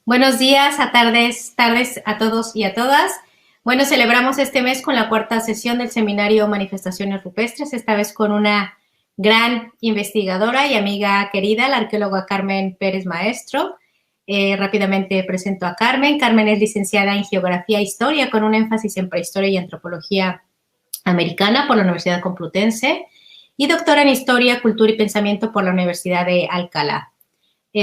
Buenos días, tardes a todos y a todas. Bueno, celebramos este mes con la cuarta sesión del seminario Manifestaciones Rupestres, esta vez con una gran investigadora y amiga querida, la arqueóloga Carmen Pérez Maestro. Rápidamente presento a Carmen. Carmen es licenciada en Geografía e Historia con un énfasis en Prehistoria y Antropología Americana por la Universidad Complutense y doctora en Historia, Cultura y Pensamiento por la Universidad de Alcalá.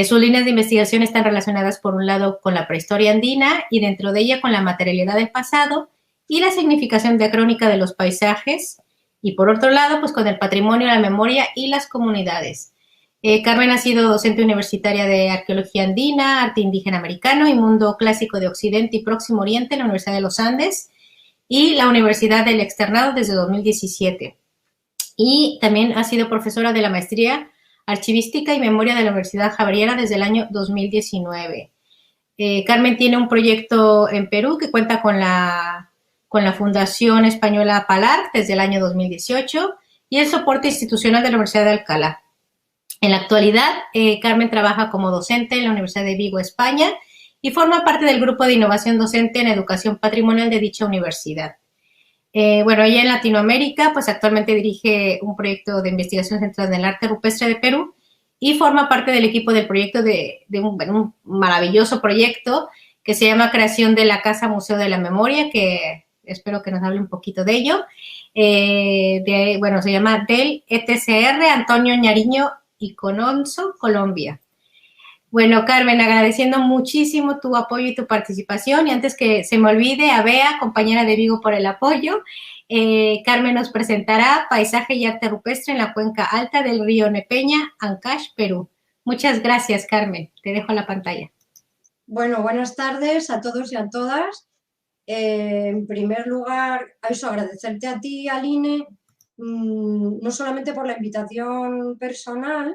Sus líneas de investigación están relacionadas, por un lado, con la prehistoria andina y dentro de ella con la materialidad del pasado y la significación diacrónica de los paisajes, y por otro lado, pues con el patrimonio, la memoria y las comunidades. Carmen ha sido docente universitaria de arqueología andina, arte indígena americano y mundo clásico de Occidente y Próximo Oriente en la Universidad de los Andes y la Universidad del Externado desde 2017. Y también ha sido profesora de la maestría Archivística y Memoria de la Universidad Javeriana desde el año 2019. Carmen tiene un proyecto en Perú que cuenta con la Fundación Española Palar desde el año 2018 y el soporte institucional de la Universidad de Alcalá. En la actualidad, Carmen trabaja como docente en la Universidad de Vigo, España, y forma parte del grupo de innovación docente en educación patrimonial de dicha universidad. Bueno, ella en Latinoamérica, pues actualmente dirige un proyecto de investigación centrado en el arte rupestre de Perú y forma parte del equipo del proyecto de un maravilloso proyecto que se llama Creación de la Casa Museo de la Memoria, que espero que nos hable un poquito de ello. Bueno, se llama del ETCR Antonio Ñariño y Cononso, Colombia. Bueno, Carmen, agradeciendo muchísimo tu apoyo y tu participación. Y antes que se me olvide, a Bea, compañera de Vigo, por el apoyo. Carmen nos presentará Paisaje y Arte Rupestre en la cuenca alta del río Nepeña, Ancash, Perú. Muchas gracias, Carmen. Te dejo la pantalla. Bueno, buenas tardes a todos y a todas. En primer lugar, agradecerte a ti, Aline, no solamente por la invitación personal,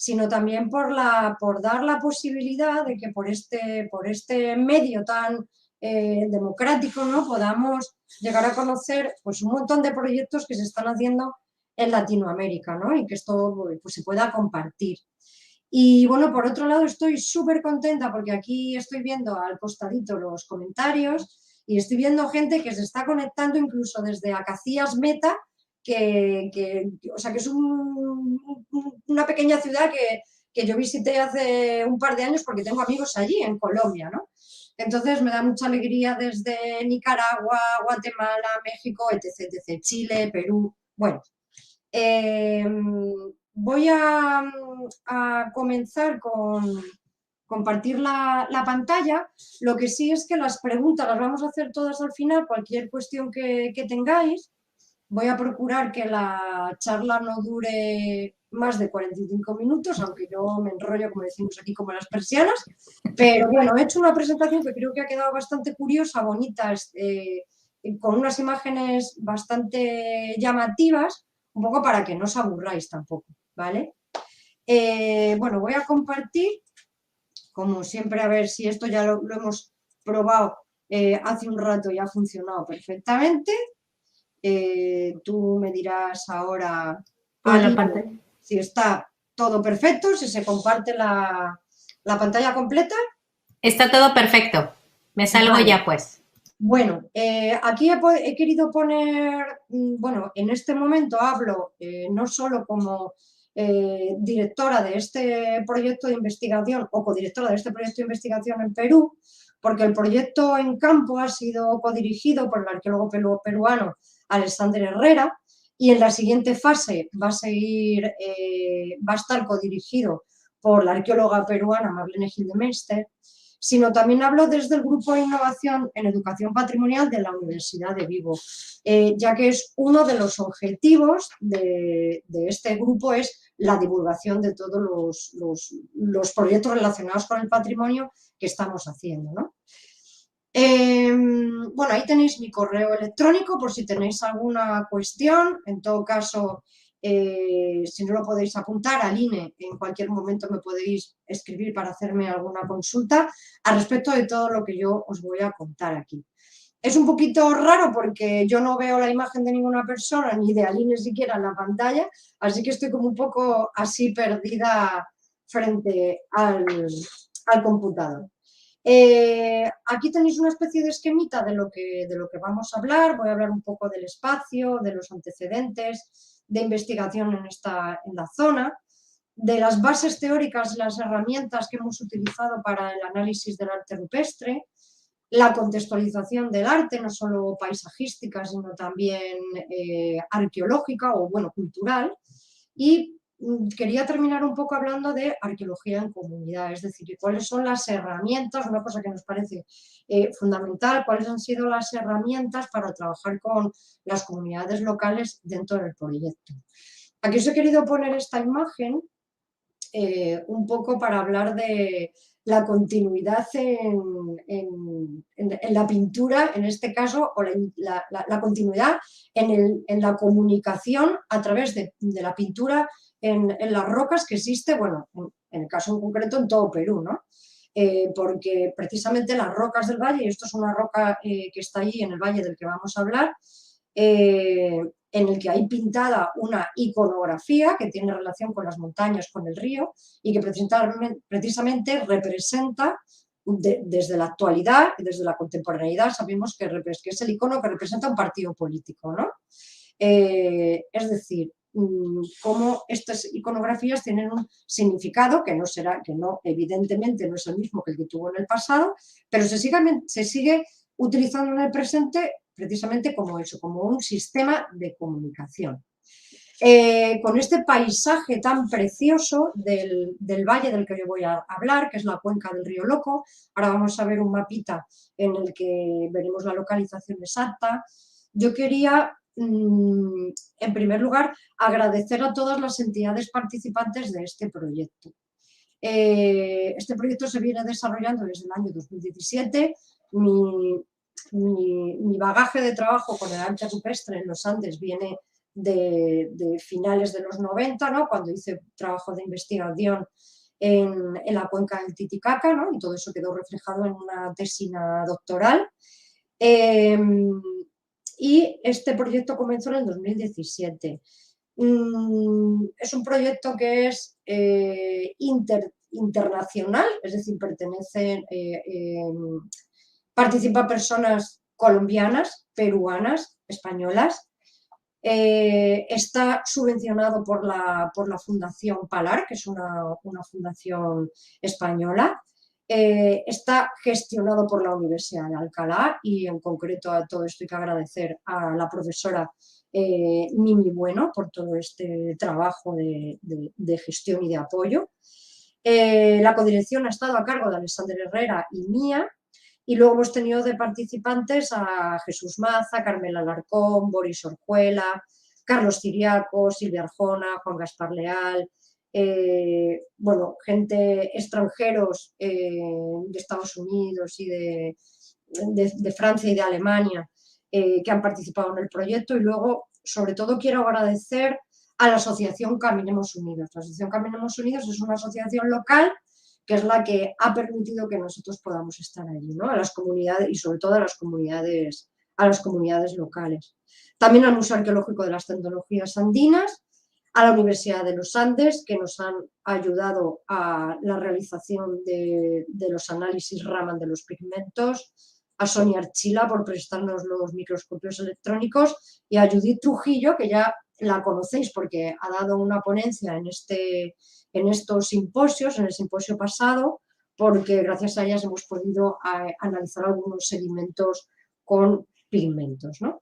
sino también por dar la posibilidad de que por este medio tan democrático, ¿no?, podamos llegar a conocer, pues, un montón de proyectos que se están haciendo en Latinoamérica, ¿no?, y que esto, pues, se pueda compartir. Y bueno, por otro lado, estoy súper contenta porque aquí estoy viendo al costadito los comentarios y estoy viendo gente que se está conectando incluso desde Acacías Meta, o sea, que es una pequeña ciudad que yo visité hace un par de años porque tengo amigos allí en Colombia, ¿no? Entonces me da mucha alegría desde Nicaragua, Guatemala, México, etc, etc, Chile, Perú. Bueno, eh, voy a comenzar con compartir la pantalla. Lo que sí es que las preguntas las vamos a hacer todas al final, cualquier cuestión que tengáis. Voy a procurar que la charla no dure más de 45 minutos, aunque yo me enrollo, como decimos aquí, como las persianas. Pero bueno, he hecho una presentación que creo que ha quedado bastante curiosa, bonita, con unas imágenes bastante llamativas, un poco para que no os aburráis tampoco, ¿vale? Bueno, voy a compartir, como siempre, a ver si esto ya lo hemos probado hace un rato y ha funcionado perfectamente. Tú me dirás ahora, Con la Ali, pantalla. si está todo perfecto, si se comparte la pantalla completa. Está todo perfecto. Me salgo Vale. ya, pues. Bueno, aquí he querido poner, bueno, en este momento hablo no solo como directora de este proyecto de investigación o codirectora de este proyecto de investigación en Perú, porque el proyecto en campo ha sido codirigido por el arqueólogo peruano Alexander Herrera, y en la siguiente fase va a estar codirigido por la arqueóloga peruana Marlene Gildemeister, sino también hablo desde el Grupo de Innovación en Educación Patrimonial de la Universidad de Vigo, ya que es uno de los objetivos de este grupo, es la divulgación de todos los proyectos relacionados con el patrimonio que estamos haciendo, ¿no? Bueno, ahí tenéis mi correo electrónico por si tenéis alguna cuestión. En todo caso, si no lo podéis apuntar, Aline, en cualquier momento me podéis escribir para hacerme alguna consulta al respecto de todo lo que yo os voy a contar aquí. Es un poquito raro porque yo no veo la imagen de ninguna persona, ni de Aline siquiera en la pantalla, así que estoy como un poco así perdida frente al computador. Aquí tenéis una especie de esquemita de lo que vamos a hablar. Voy a hablar un poco del espacio, de los antecedentes de investigación en la zona, de las bases teóricas, las herramientas que hemos utilizado para el análisis del arte rupestre, la contextualización del arte, no solo paisajística, sino también arqueológica o, bueno, cultural. Y quería terminar un poco hablando de arqueología en comunidad, es decir, cuáles son las herramientas, una cosa que nos parece fundamental, cuáles han sido las herramientas para trabajar con las comunidades locales dentro del proyecto. Aquí os he querido poner esta imagen un poco para hablar de la continuidad en la pintura, en este caso, o la continuidad en la comunicación a través de la pintura en las rocas que existe, bueno, en el caso en concreto en todo Perú, ¿no? Porque precisamente las rocas del valle, y esto es una roca que está allí en el valle del que vamos a hablar, en el que hay pintada una iconografía que tiene relación con las montañas, con el río, y que precisamente representa, desde la actualidad y desde la contemporaneidad, sabemos que es el icono que representa un partido político, ¿no? Es decir, cómo estas iconografías tienen un significado que no, evidentemente no es el mismo que el que tuvo en el pasado, pero se sigue utilizando en el presente precisamente como eso, como un sistema de comunicación. Con este paisaje tan precioso del valle del que yo voy a hablar, que es la cuenca del río Loco. Ahora vamos a ver un mapita en el que veremos la localización exacta. Yo quería, en primer lugar, agradecer a todas las entidades participantes de este proyecto. Este proyecto se viene desarrollando desde el año 2017. Mi bagaje de trabajo con el arte rupestre en los Andes viene de finales de los 90, ¿no? Cuando hice trabajo de investigación en la cuenca del Titicaca, ¿no? Y todo eso quedó reflejado en una tesina doctoral. Y este proyecto comenzó en el 2017. Es un proyecto que es internacional, es decir, participan personas colombianas, peruanas, españolas. Está subvencionado por la Fundación Palar, que es una fundación española. Está gestionado por la Universidad de Alcalá, y en concreto a todo esto hay que agradecer a la profesora Mimi Bueno por todo este trabajo de gestión y de apoyo. La codirección ha estado a cargo de Alexander Herrera y mía, y luego hemos tenido de participantes a Jesús Maza, Carmela Alarcón, Boris Orjuela, Carlos Ciriaco, Silvia Arjona, Juan Gaspar Leal, bueno, gente extranjeros de Estados Unidos y de Francia y de Alemania que han participado en el proyecto. Y luego, sobre todo, quiero agradecer a la Asociación Caminemos Unidos. La Asociación Caminemos Unidos es una asociación local que es la que ha permitido que nosotros podamos estar allí, ¿no? A las comunidades, y sobre todo a las comunidades locales. También al Museo Arqueológico de las Tecnologías Andinas, a la Universidad de los Andes, que nos han ayudado a la realización de los análisis Raman de los pigmentos, a Sonia Archila por prestarnos los microscopios electrónicos, y a Judith Trujillo, que ya la conocéis porque ha dado una ponencia en estos simposios, en el simposio pasado, porque gracias a ellas hemos podido analizar algunos sedimentos con pigmentos, ¿no?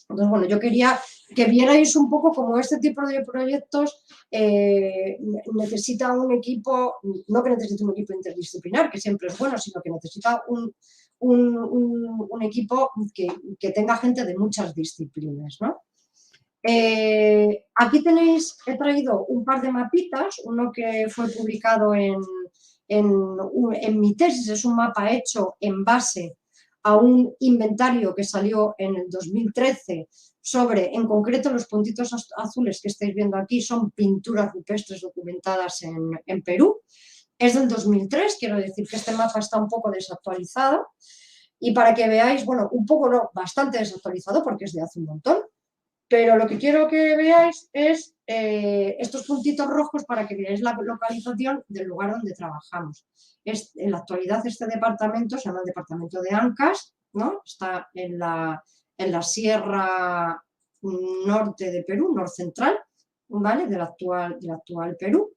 Entonces, bueno, yo quería que vierais un poco cómo este tipo de proyectos necesita un equipo, no que necesite un equipo interdisciplinar, que siempre es bueno, sino que necesita un equipo que tenga gente de muchas disciplinas, ¿no? Aquí he traído un par de mapitas, uno que fue publicado en mi tesis, es un mapa hecho en base a un inventario que salió en el 2013 sobre, en concreto, los puntitos azules que estáis viendo aquí son pinturas rupestres documentadas en Perú. Es del 2003, quiero decir que este mapa está un poco desactualizado, y para que veáis, bueno, un poco no, bastante desactualizado porque es de hace un montón. Pero lo que quiero que veáis es estos puntitos rojos para que veáis la localización del lugar donde trabajamos. En la actualidad este departamento se llama el departamento de Ancas, ¿no? Está en la sierra norte de Perú, norcentral, ¿vale? Del actual Perú.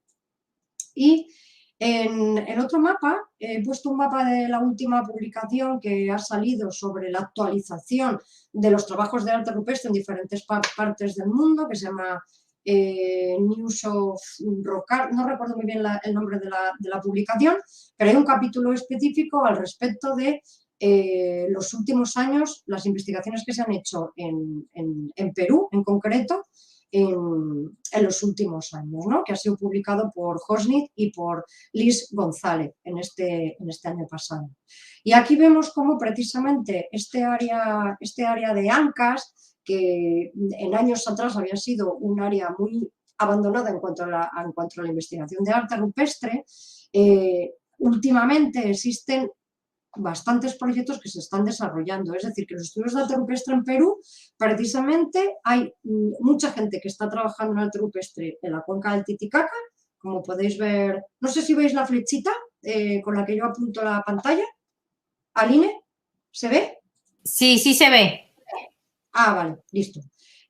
Y en el otro mapa, he puesto un mapa de la última publicación que ha salido sobre la actualización de los trabajos de arte rupestre en diferentes partes del mundo, que se llama News of Rock, no recuerdo muy bien el nombre de la publicación, pero hay un capítulo específico al respecto de los últimos años, las investigaciones que se han hecho en Perú en concreto, en los últimos años, ¿no? Que ha sido publicado por Hosnit y por Liz González en este año pasado. Y aquí vemos cómo precisamente este área de Ancas, que en años atrás había sido un área muy abandonada en cuanto a la investigación de arte rupestre, últimamente existen bastantes proyectos que se están desarrollando. Es decir, que los estudios de arte rupestre en Perú, precisamente hay mucha gente que está trabajando en arte rupestre en la cuenca del Titicaca, como podéis ver. No sé si veis la flechita con la que yo apunto la pantalla. Aline, ¿se ve? Sí, sí se ve. Ah, vale, listo.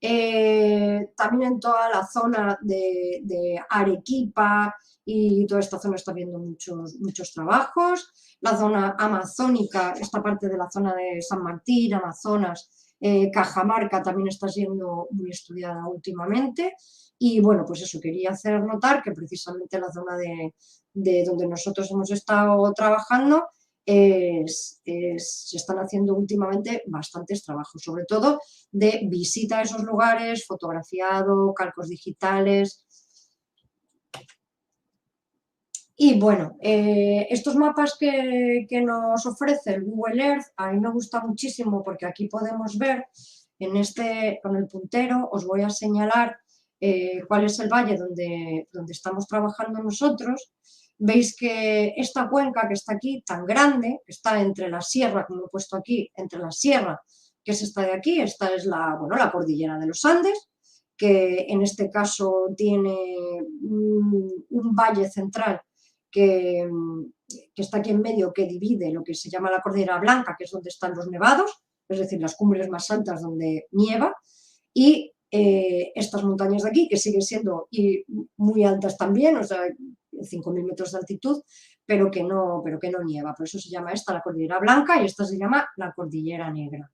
También en toda la zona de Arequipa y toda esta zona está viendo muchos trabajos. La zona amazónica, esta parte de la zona de San Martín, Amazonas, Cajamarca también está siendo muy estudiada últimamente. Y bueno, pues eso, quería hacer notar que precisamente la zona de donde nosotros hemos estado trabajando se están haciendo últimamente bastantes trabajos, sobre todo de visita a esos lugares, fotografiado, calcos digitales. Y bueno, estos mapas que nos ofrece el Google Earth, a mí me gusta muchísimo porque aquí podemos ver, con el puntero, os voy a señalar cuál es el valle donde estamos trabajando nosotros. Veis que esta cuenca que está aquí, tan grande, que está entre la sierra, como he puesto aquí, entre la sierra, que es esta de aquí, esta es la cordillera de los Andes, que en este caso tiene un valle central que está aquí en medio, que divide lo que se llama la Cordillera Blanca, que es donde están los nevados, es decir, las cumbres más altas donde nieva, y estas montañas de aquí, que siguen siendo muy altas también, o sea, 5.000 metros de altitud, pero que no nieva. Por eso se llama esta la Cordillera Blanca y esta se llama la Cordillera Negra.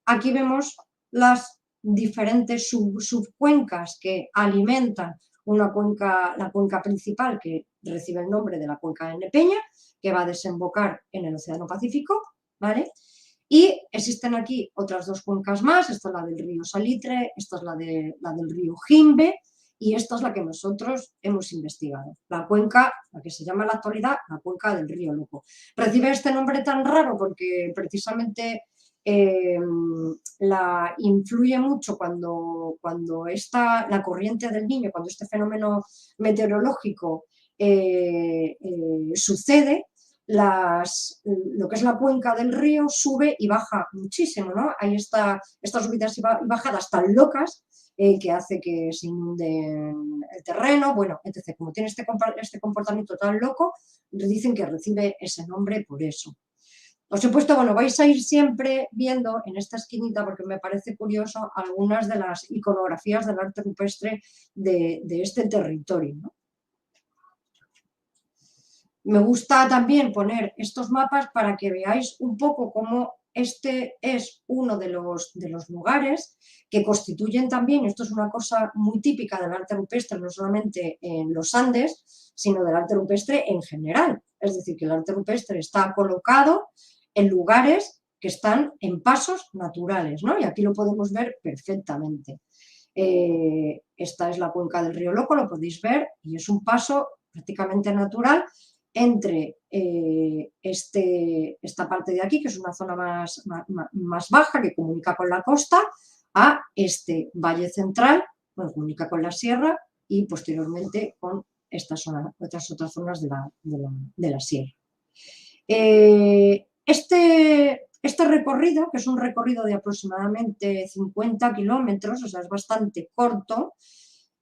Aquí vemos las diferentes subcuencas que alimentan la cuenca principal, que recibe el nombre de la cuenca de Nepeña, que va a desembocar en el Océano Pacífico, ¿vale? Y existen aquí otras dos cuencas más, esta es la del río Salitre, esta es la del río Jimbe, y esta es la que nosotros hemos investigado, la cuenca, la que se llama en la actualidad la cuenca del río Loco. Recibe este nombre tan raro porque precisamente la influye mucho cuando está la corriente del Niño, cuando este fenómeno meteorológico sucede, lo que es la cuenca del río sube y baja muchísimo, ¿no? Hay estas subidas y bajadas tan locas que hace que se inunde el terreno, bueno, entonces como tiene este comportamiento tan loco, dicen que recibe ese nombre por eso. Os he puesto, bueno, vais a ir siempre viendo en esta esquinita, porque me parece curioso, algunas de las iconografías del arte rupestre de este territorio, ¿no? Me gusta también poner estos mapas para que veáis un poco cómo este es uno de los lugares que constituyen también, esto es una cosa muy típica del arte rupestre, no solamente en los Andes, sino del arte rupestre en general. Es decir, que el arte rupestre está colocado en lugares que están en pasos naturales, ¿no? Y aquí lo podemos ver perfectamente. Esta es la cuenca del río Loco, lo podéis ver, y es un paso prácticamente natural entre esta parte de aquí, que es una zona más baja, que comunica con la costa, a este valle central, bueno, comunica con la sierra y posteriormente con esta zona, otras zonas de la sierra. Este Este recorrido, que es un recorrido de aproximadamente 50 kilómetros, o sea, es bastante corto,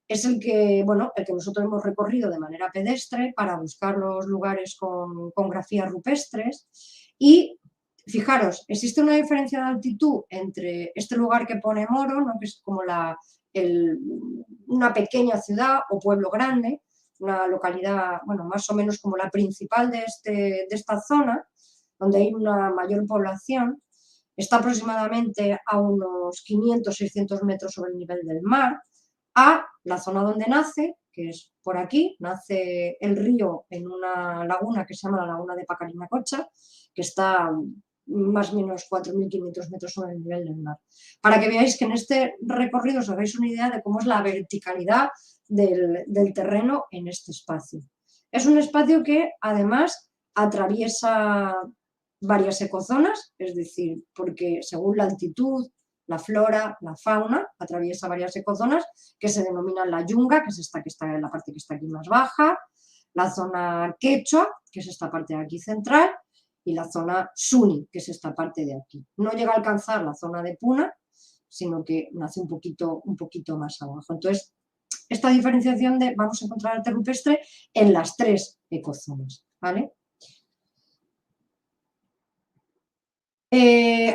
es el que, bueno, el que nosotros hemos recorrido de manera pedestre para buscar los lugares con grafías rupestres. Y fijaros, existe una diferencia de altitud entre este lugar que pone Moro, ¿no?, que es como una pequeña ciudad o pueblo grande, una localidad, bueno, más o menos como la principal de esta zona, donde hay una mayor población, está aproximadamente a unos 500-600 metros sobre el nivel del mar, a la zona donde nace, que es por aquí, nace el río en una laguna que se llama la laguna de Pacarinacocha, que está más o menos 4.500 metros sobre el nivel del mar. Para que veáis que en este recorrido os hagáis una idea de cómo es la verticalidad del terreno en este espacio. Es un espacio que además atraviesa varias ecozonas, es decir, porque según la altitud, la flora, la fauna, atraviesa varias ecozonas que se denominan la yunga, que es esta que está en la parte que está aquí más baja, la zona quechua, que es esta parte de aquí central, y la zona suni, que es esta parte de aquí. No llega a alcanzar la zona de Puna, sino que nace un poquito más abajo. Entonces, esta diferenciación de vamos a encontrar arte rupestre en las tres ecozonas, ¿vale?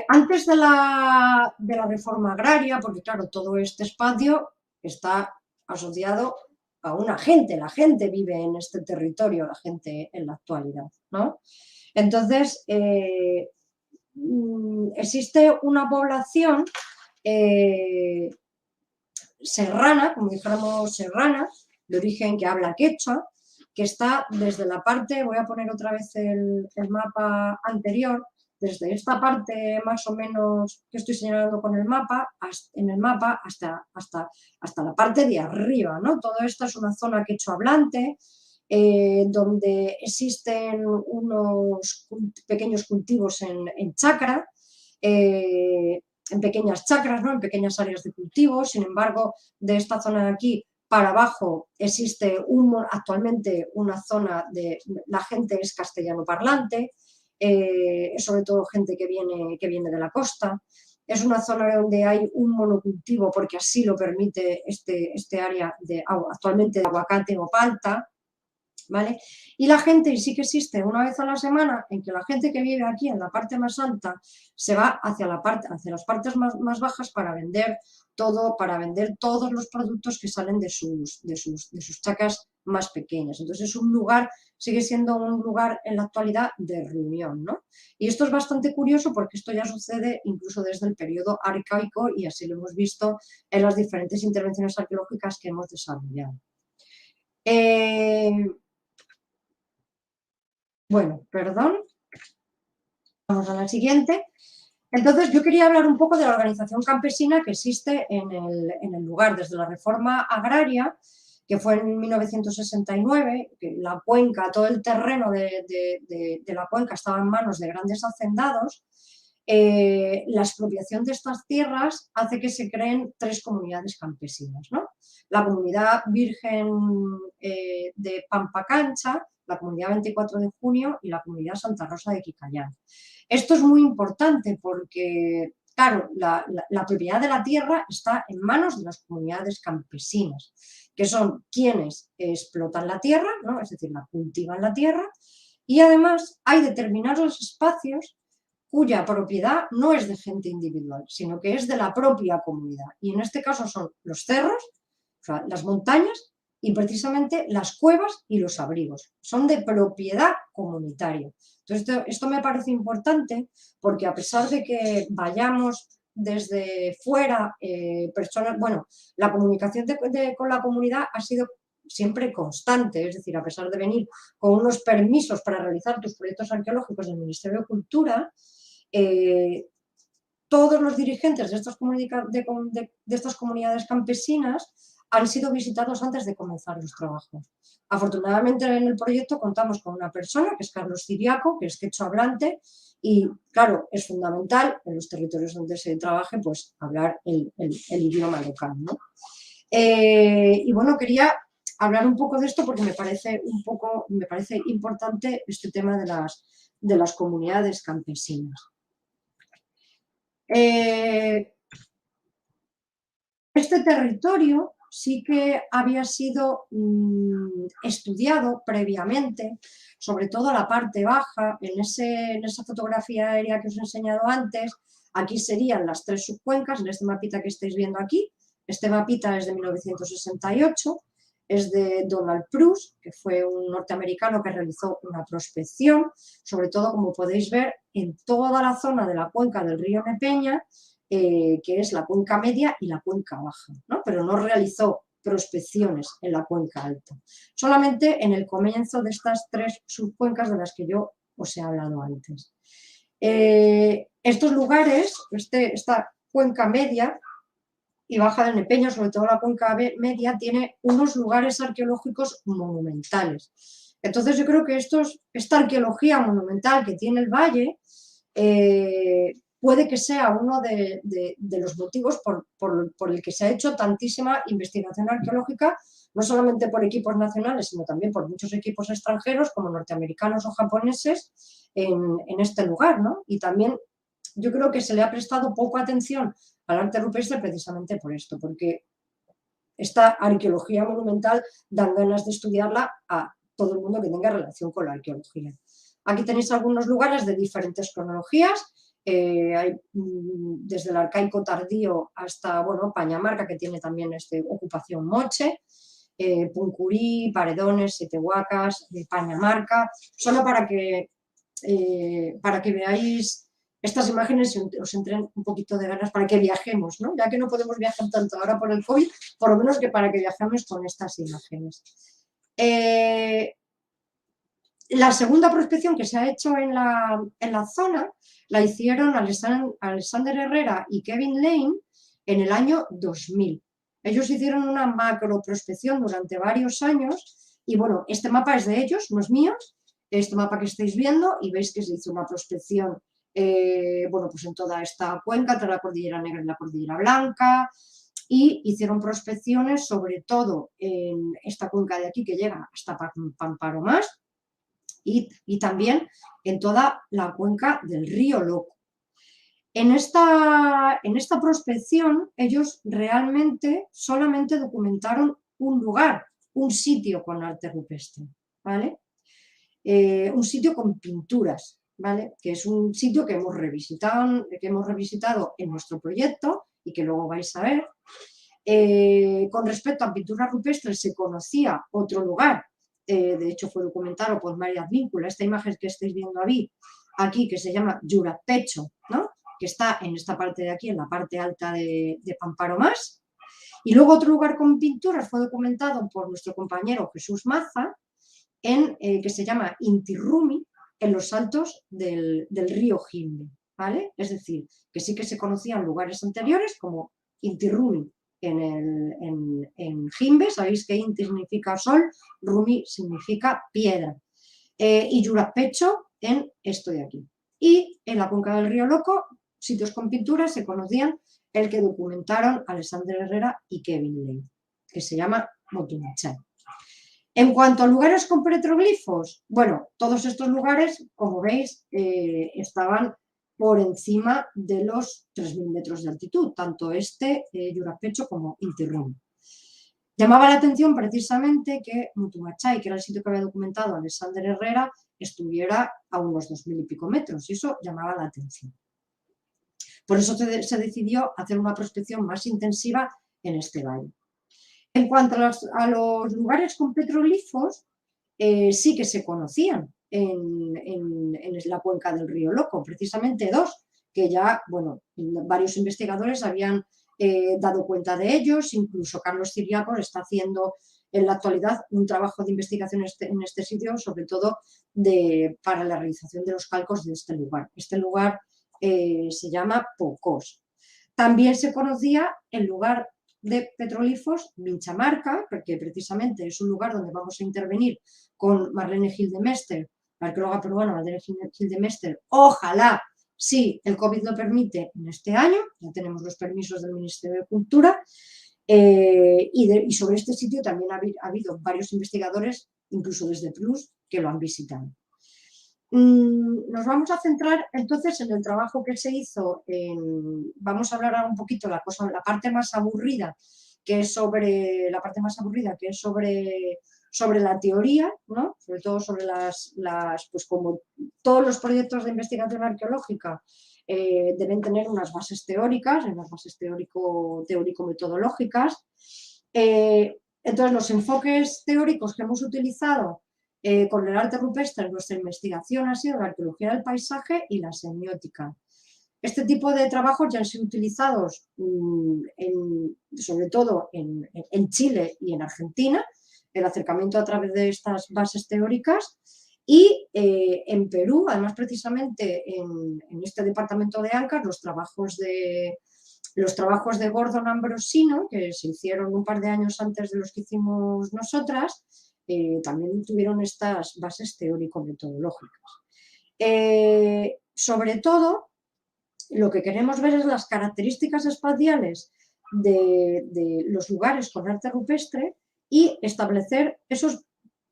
Antes de la reforma agraria, porque claro, todo este espacio está asociado a una gente, la gente vive en este territorio, la gente en la actualidad, ¿no? Entonces, existe una población serrana, como dijéramos serrana, de origen que habla quechua, que está desde la parte, voy a poner otra vez el mapa anterior, desde esta parte más o menos que estoy señalando con el mapa, hasta la parte de arriba, ¿no? Todo esto es una zona quechua hablante, donde existen unos pequeños cultivos en chacra, en pequeñas chacras, ¿no?, en pequeñas áreas de cultivo. Sin embargo, de esta zona de aquí para abajo existe actualmente una zona de la gente es castellano parlante, sobre todo gente que viene de la costa. Es una zona donde hay un monocultivo porque así lo permite este área actualmente de aguacate o palta, ¿vale? Y la gente, y sí que existe una vez a la semana, en que la gente que vive aquí en la parte más alta se va hacia las partes más bajas para vender todos los productos que salen de sus chacras más pequeñas. Entonces es un lugar, sigue siendo un lugar en la actualidad de reunión, ¿no? Y esto es bastante curioso porque esto ya sucede incluso desde el periodo arcaico y así lo hemos visto en las diferentes intervenciones arqueológicas que hemos desarrollado. Bueno, perdón. Vamos a la siguiente. Entonces, yo quería hablar un poco de la organización campesina que existe en el lugar, desde la reforma agraria, que fue en 1969, que la cuenca, todo el terreno de la cuenca estaba en manos de grandes hacendados. La expropiación de estas tierras hace que se creen tres comunidades campesinas, ¿no? La comunidad virgen de Pampacancha, la comunidad 24 de junio y la comunidad Santa Rosa de Quicayán. Esto es muy importante porque, claro, la propiedad de la tierra está en manos de las comunidades campesinas, que son quienes explotan la tierra, ¿no?, es decir, la cultivan la tierra, y además hay determinados espacios cuya propiedad no es de gente individual, sino que es de la propia comunidad. Y en este caso son los cerros, o sea, las montañas, y precisamente las cuevas y los abrigos. Son de propiedad comunitaria. Entonces, esto me parece importante porque a pesar de que vayamos desde fuera, personas, bueno, la comunicación con la comunidad ha sido siempre constante, es decir, a pesar de venir con unos permisos para realizar tus proyectos arqueológicos del Ministerio de Cultura, todos los dirigentes de estas comunidades campesinas han sido visitados antes de comenzar los trabajos. Afortunadamente en el proyecto contamos con una persona, que es Carlos Ciriaco, que es quechua hablante, y claro, es fundamental en los territorios donde se trabaje pues hablar el idioma local, ¿no? Y bueno, quería hablar un poco de esto porque me parece importante este tema de las comunidades campesinas. Este territorio sí que había sido estudiado previamente, sobre todo la parte baja, en esa fotografía aérea que os he enseñado antes. Aquí serían las 3 subcuencas, en este mapita que estáis viendo aquí. Este mapita es de 1968, es de Donald Prus, que fue un norteamericano que realizó una prospección, sobre todo, como podéis ver, en toda la zona de la cuenca del río Nepeña, que es la cuenca media y la cuenca baja, ¿no? Pero no realizó prospecciones en la cuenca alta, solamente en el comienzo de estas 3 subcuencas de las que yo os he hablado antes. Estos lugares, esta cuenca media y baja del Nepeña, sobre todo la cuenca media, tiene unos lugares arqueológicos monumentales. Entonces yo creo que esta arqueología monumental que tiene el valle puede que sea uno de los motivos por el que se ha hecho tantísima investigación arqueológica, no solamente por equipos nacionales, sino también por muchos equipos extranjeros, como norteamericanos o japoneses, en este lugar, ¿no? Y también yo creo que se le ha prestado poca atención al arte rupestre precisamente por esto, porque esta arqueología monumental dan ganas de estudiarla a todo el mundo que tenga relación con la arqueología. Aquí tenéis algunos lugares de diferentes cronologías, hay desde el arcaico tardío hasta, bueno, Pañamarca, que tiene también ocupación moche, Puncurí, Paredones, Siete Huacas, Pañamarca, solo para que veáis estas imágenes y os entren un poquito de ganas para que viajemos, ¿no? Ya que no podemos viajar tanto ahora por el COVID, por lo menos que para que viajemos con estas imágenes. La segunda prospección que se ha hecho en la zona la hicieron Alexander Herrera y Kevin Lane en el año 2000. Ellos hicieron una macro prospección durante varios años y bueno, este mapa es de ellos, no es mío, este mapa que estáis viendo, y veis que se hizo una prospección bueno, pues en toda esta cuenca, entre la Cordillera Negra y la Cordillera Blanca, y hicieron prospecciones sobre todo en esta cuenca de aquí que llega hasta Pamparomás y también en toda la cuenca del río Loco. En esta prospección ellos realmente solamente documentaron un lugar, un sitio con arte rupestre, ¿vale? Un sitio con pinturas, ¿vale? Que es un sitio que hemos revisitado en nuestro proyecto y que luego vais a ver. Con respecto a pinturas rupestres se conocía otro lugar, de hecho fue documentado por María Advíncula, esta imagen que estáis viendo aquí, que se llama Yurapecho, ¿no? Que está en esta parte de aquí, en la parte alta de Pamparomás. Y luego otro lugar con pinturas fue documentado por nuestro compañero Jesús Maza, que se llama Inti Rumi, en los altos del río Jimbe, ¿vale? Es decir, que sí que se conocían lugares anteriores como Inti Rumi en Jimbe, sabéis que Inti significa sol, Rumi significa piedra, y Yurapecho en esto de aquí. Y en la cuenca del río Loco, sitios con pinturas se conocían el que documentaron Alexander Herrera y Kevin Lane, que se llama Motumachay. En cuanto a lugares con petroglifos, bueno, todos estos lugares, como veis, estaban por encima de los 3.000 metros de altitud, tanto Yurapecho como Inti Rumi. Llamaba la atención precisamente que Mutumachay, que era el sitio que había documentado Alexander Herrera, estuviera a unos 2.000 y pico metros, y eso llamaba la atención. Por eso se decidió hacer una prospección más intensiva en este valle. En cuanto a los lugares con petroglifos, sí que se conocían en la cuenca del río Loco, precisamente dos, que ya, bueno, varios investigadores habían dado cuenta de ellos, incluso Carlos Ciriaco está haciendo en la actualidad un trabajo de investigación en este sitio, sobre todo para la realización de los calcos de este lugar. Este lugar se llama Pocós. También se conocía el lugar de petroglifos Vinchamarca, porque precisamente es un lugar donde vamos a intervenir con Marlene Gil de Mester, la arqueóloga peruana Marlene Gil de Mester, ojalá, si el COVID lo permite, en este año, ya tenemos los permisos del Ministerio de Cultura, y sobre este sitio también ha habido varios investigadores, incluso desde Plus, que lo han visitado. Nos vamos a centrar entonces en el trabajo que se hizo, vamos a hablar ahora un poquito la parte más aburrida, que es sobre sobre la teoría, ¿no? Sobre todo sobre pues como todos los proyectos de investigación arqueológica deben tener unas bases teóricas, unas bases teórico-metodológicas. Entonces, los enfoques teóricos que hemos utilizado con el arte rupestre en nuestra investigación ha sido la arqueología del paisaje y la semiótica. Este tipo de trabajos ya han sido utilizados sobre todo en Chile y en Argentina, el acercamiento a través de estas bases teóricas, y en Perú, además precisamente en este departamento de Áncash, los trabajos de Gordon Ambrosino, que se hicieron un par de años antes de los que hicimos nosotras, también tuvieron estas bases teórico-metodológicas. Sobre todo, lo que queremos ver es las características espaciales de los lugares con arte rupestre y establecer esos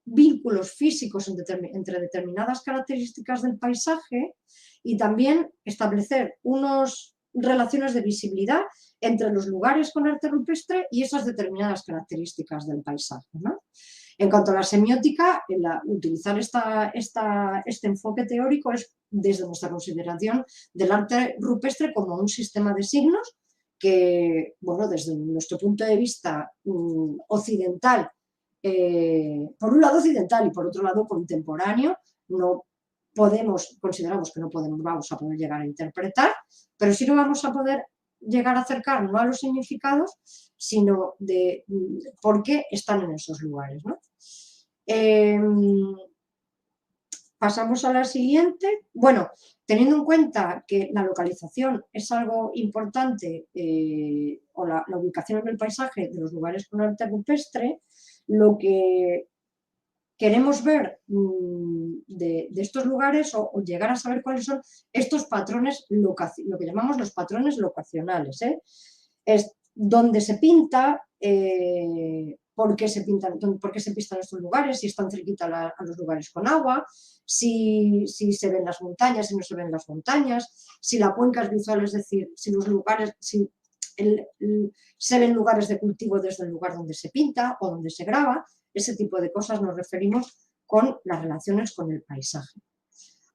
vínculos físicos entre determinadas características del paisaje y también establecer unas relaciones de visibilidad entre los lugares con arte rupestre y esas determinadas características del paisaje, ¿no? En cuanto a la semiótica, utilizar este enfoque teórico es desde nuestra consideración del arte rupestre como un sistema de signos que, bueno, desde nuestro punto de vista occidental, por un lado occidental y por otro lado contemporáneo, consideramos que no vamos a poder llegar a interpretar, pero sí no vamos a poder llegar a acercar no a los significados, sino de por qué están en esos lugares, ¿no? Pasamos a la siguiente. Bueno, teniendo en cuenta que la localización es algo importante, o la ubicación en el paisaje de los lugares con arte rupestre, lo que queremos ver de estos lugares o llegar a saber cuáles son estos patrones, lo que llamamos los patrones locacionales, ¿eh? Es dónde se pinta, por qué se pintan estos lugares, si están cerquita a los lugares con agua, si se ven las montañas, si no se ven las montañas, si la cuenca es visual, es decir, si los lugares, se ven lugares de cultivo desde el lugar donde se pinta o donde se graba. Ese tipo de cosas nos referimos con las relaciones con el paisaje.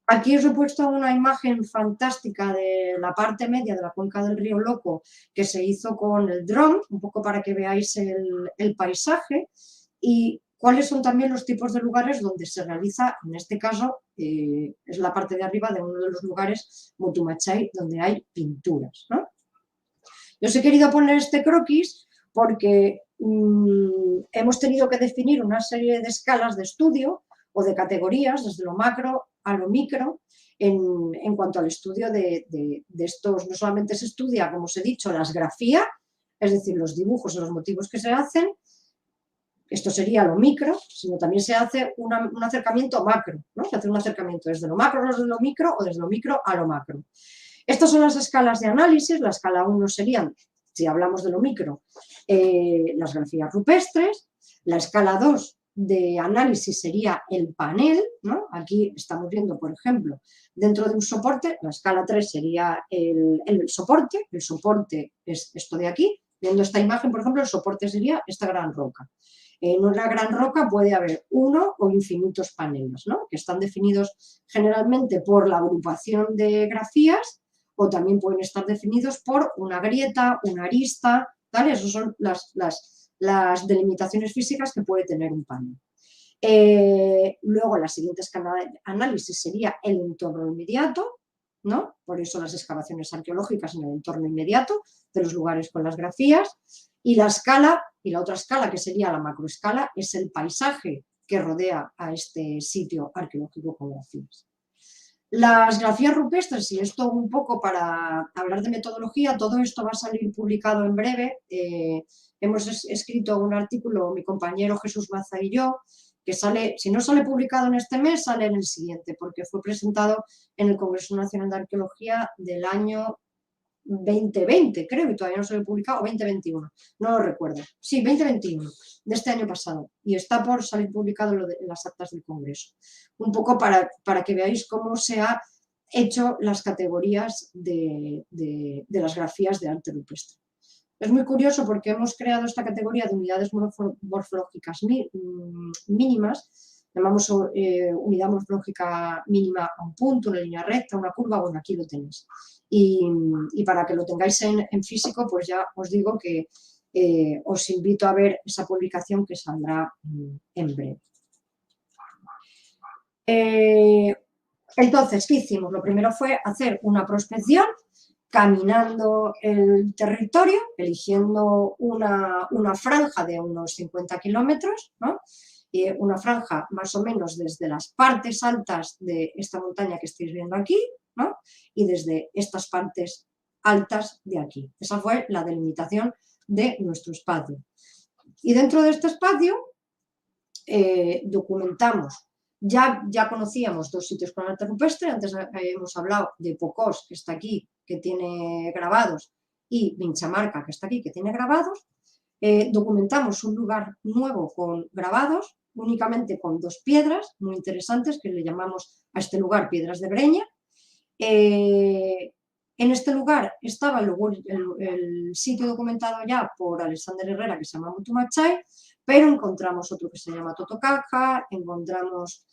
Aquí os he puesto una imagen fantástica de la parte media de la cuenca del río Loco que se hizo con el dron, un poco para que veáis el paisaje y cuáles son también los tipos de lugares donde se realiza, en este caso, es la parte de arriba de uno de los lugares, Mutumachay, donde hay pinturas, ¿no? Yo os he querido poner este croquis porque hemos tenido que definir una serie de escalas de estudio o de categorías, desde lo macro a lo micro, en cuanto al estudio de estos. No solamente se estudia, como os he dicho, las grafías, es decir, los dibujos o los motivos que se hacen, esto sería lo micro, sino también se hace un acercamiento macro, ¿no? Se hace un acercamiento desde lo macro a lo micro o desde lo micro a lo macro. Estas son las escalas de análisis. La escala 1 serían, si hablamos de lo micro, las grafías rupestres. La escala 2 de análisis sería el panel, ¿no? Aquí estamos viendo, por ejemplo, dentro de un soporte, la escala 3 sería el soporte es esto de aquí. Viendo esta imagen, por ejemplo, el soporte sería esta gran roca. En una gran roca puede haber uno o infinitos paneles, ¿no? Que están definidos generalmente por la agrupación de grafías o también pueden estar definidos por una grieta, una arista, ¿vale? Esas son las delimitaciones físicas que puede tener un panel. Luego la siguiente escala de análisis sería el entorno inmediato, ¿no? Por eso las excavaciones arqueológicas en el entorno inmediato de los lugares con las grafías. Y la otra escala, que sería la macroescala, es el paisaje que rodea a este sitio arqueológico con grafías. Las grafías rupestres, y esto un poco para hablar de metodología, todo esto va a salir publicado en breve. Hemos escrito un artículo, mi compañero Jesús Maza y yo, que sale, si no sale publicado en este mes, sale en el siguiente, porque fue presentado en el Congreso Nacional de Arqueología del año 2020, creo, y todavía no se lo he publicado, o 2021, no lo recuerdo. Sí, 2021, de este año pasado, y está por salir publicado en las actas del Congreso. Un poco para que veáis cómo se ha hecho las categorías de las grafías de arte rupestre. Es muy curioso porque hemos creado esta categoría de unidades morfológicas mínimas, llamamos unidad morfológica mínima a un punto, una línea recta, una curva, bueno, aquí lo tenéis. Y para que lo tengáis en físico, pues ya os digo que os invito a ver esa publicación que saldrá en breve. Entonces, ¿qué hicimos? Lo primero fue hacer una prospección caminando el territorio, eligiendo una franja de unos 50 kilómetros, ¿no? Una franja más o menos desde las partes altas de esta montaña que estáis viendo aquí, ¿no? Y desde estas partes altas de aquí. Esa fue la delimitación de nuestro espacio. Y dentro de este espacio documentamos. Ya conocíamos dos sitios con arte rupestre, antes hemos hablado de Pocós, que está aquí, que tiene grabados, y Vinchamarca, que está aquí, que tiene grabados. Documentamos un lugar nuevo con grabados, únicamente con dos piedras muy interesantes, que le llamamos a este lugar Piedras de Breña. En este lugar estaba el sitio documentado ya por Alexander Herrera, que se llama Mutumachay, pero encontramos otro que se llama Totocaca, encontramos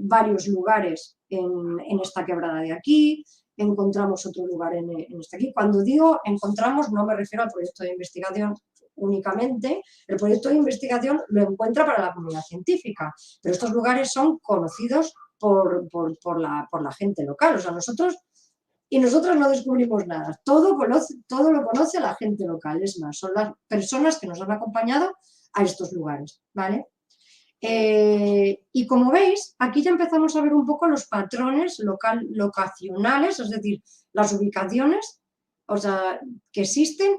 varios lugares en esta quebrada de aquí, encontramos otro lugar en este aquí. Cuando digo encontramos, no me refiero al proyecto de investigación únicamente, el proyecto de investigación lo encuentra para la comunidad científica, pero estos lugares son conocidos por la gente local, o sea, nosotros no descubrimos nada, todo lo conoce la gente local, es más, son las personas que nos han acompañado a estos lugares, ¿vale? Y como veis, aquí ya empezamos a ver un poco los patrones locacionales, es decir, las ubicaciones, o sea, que existen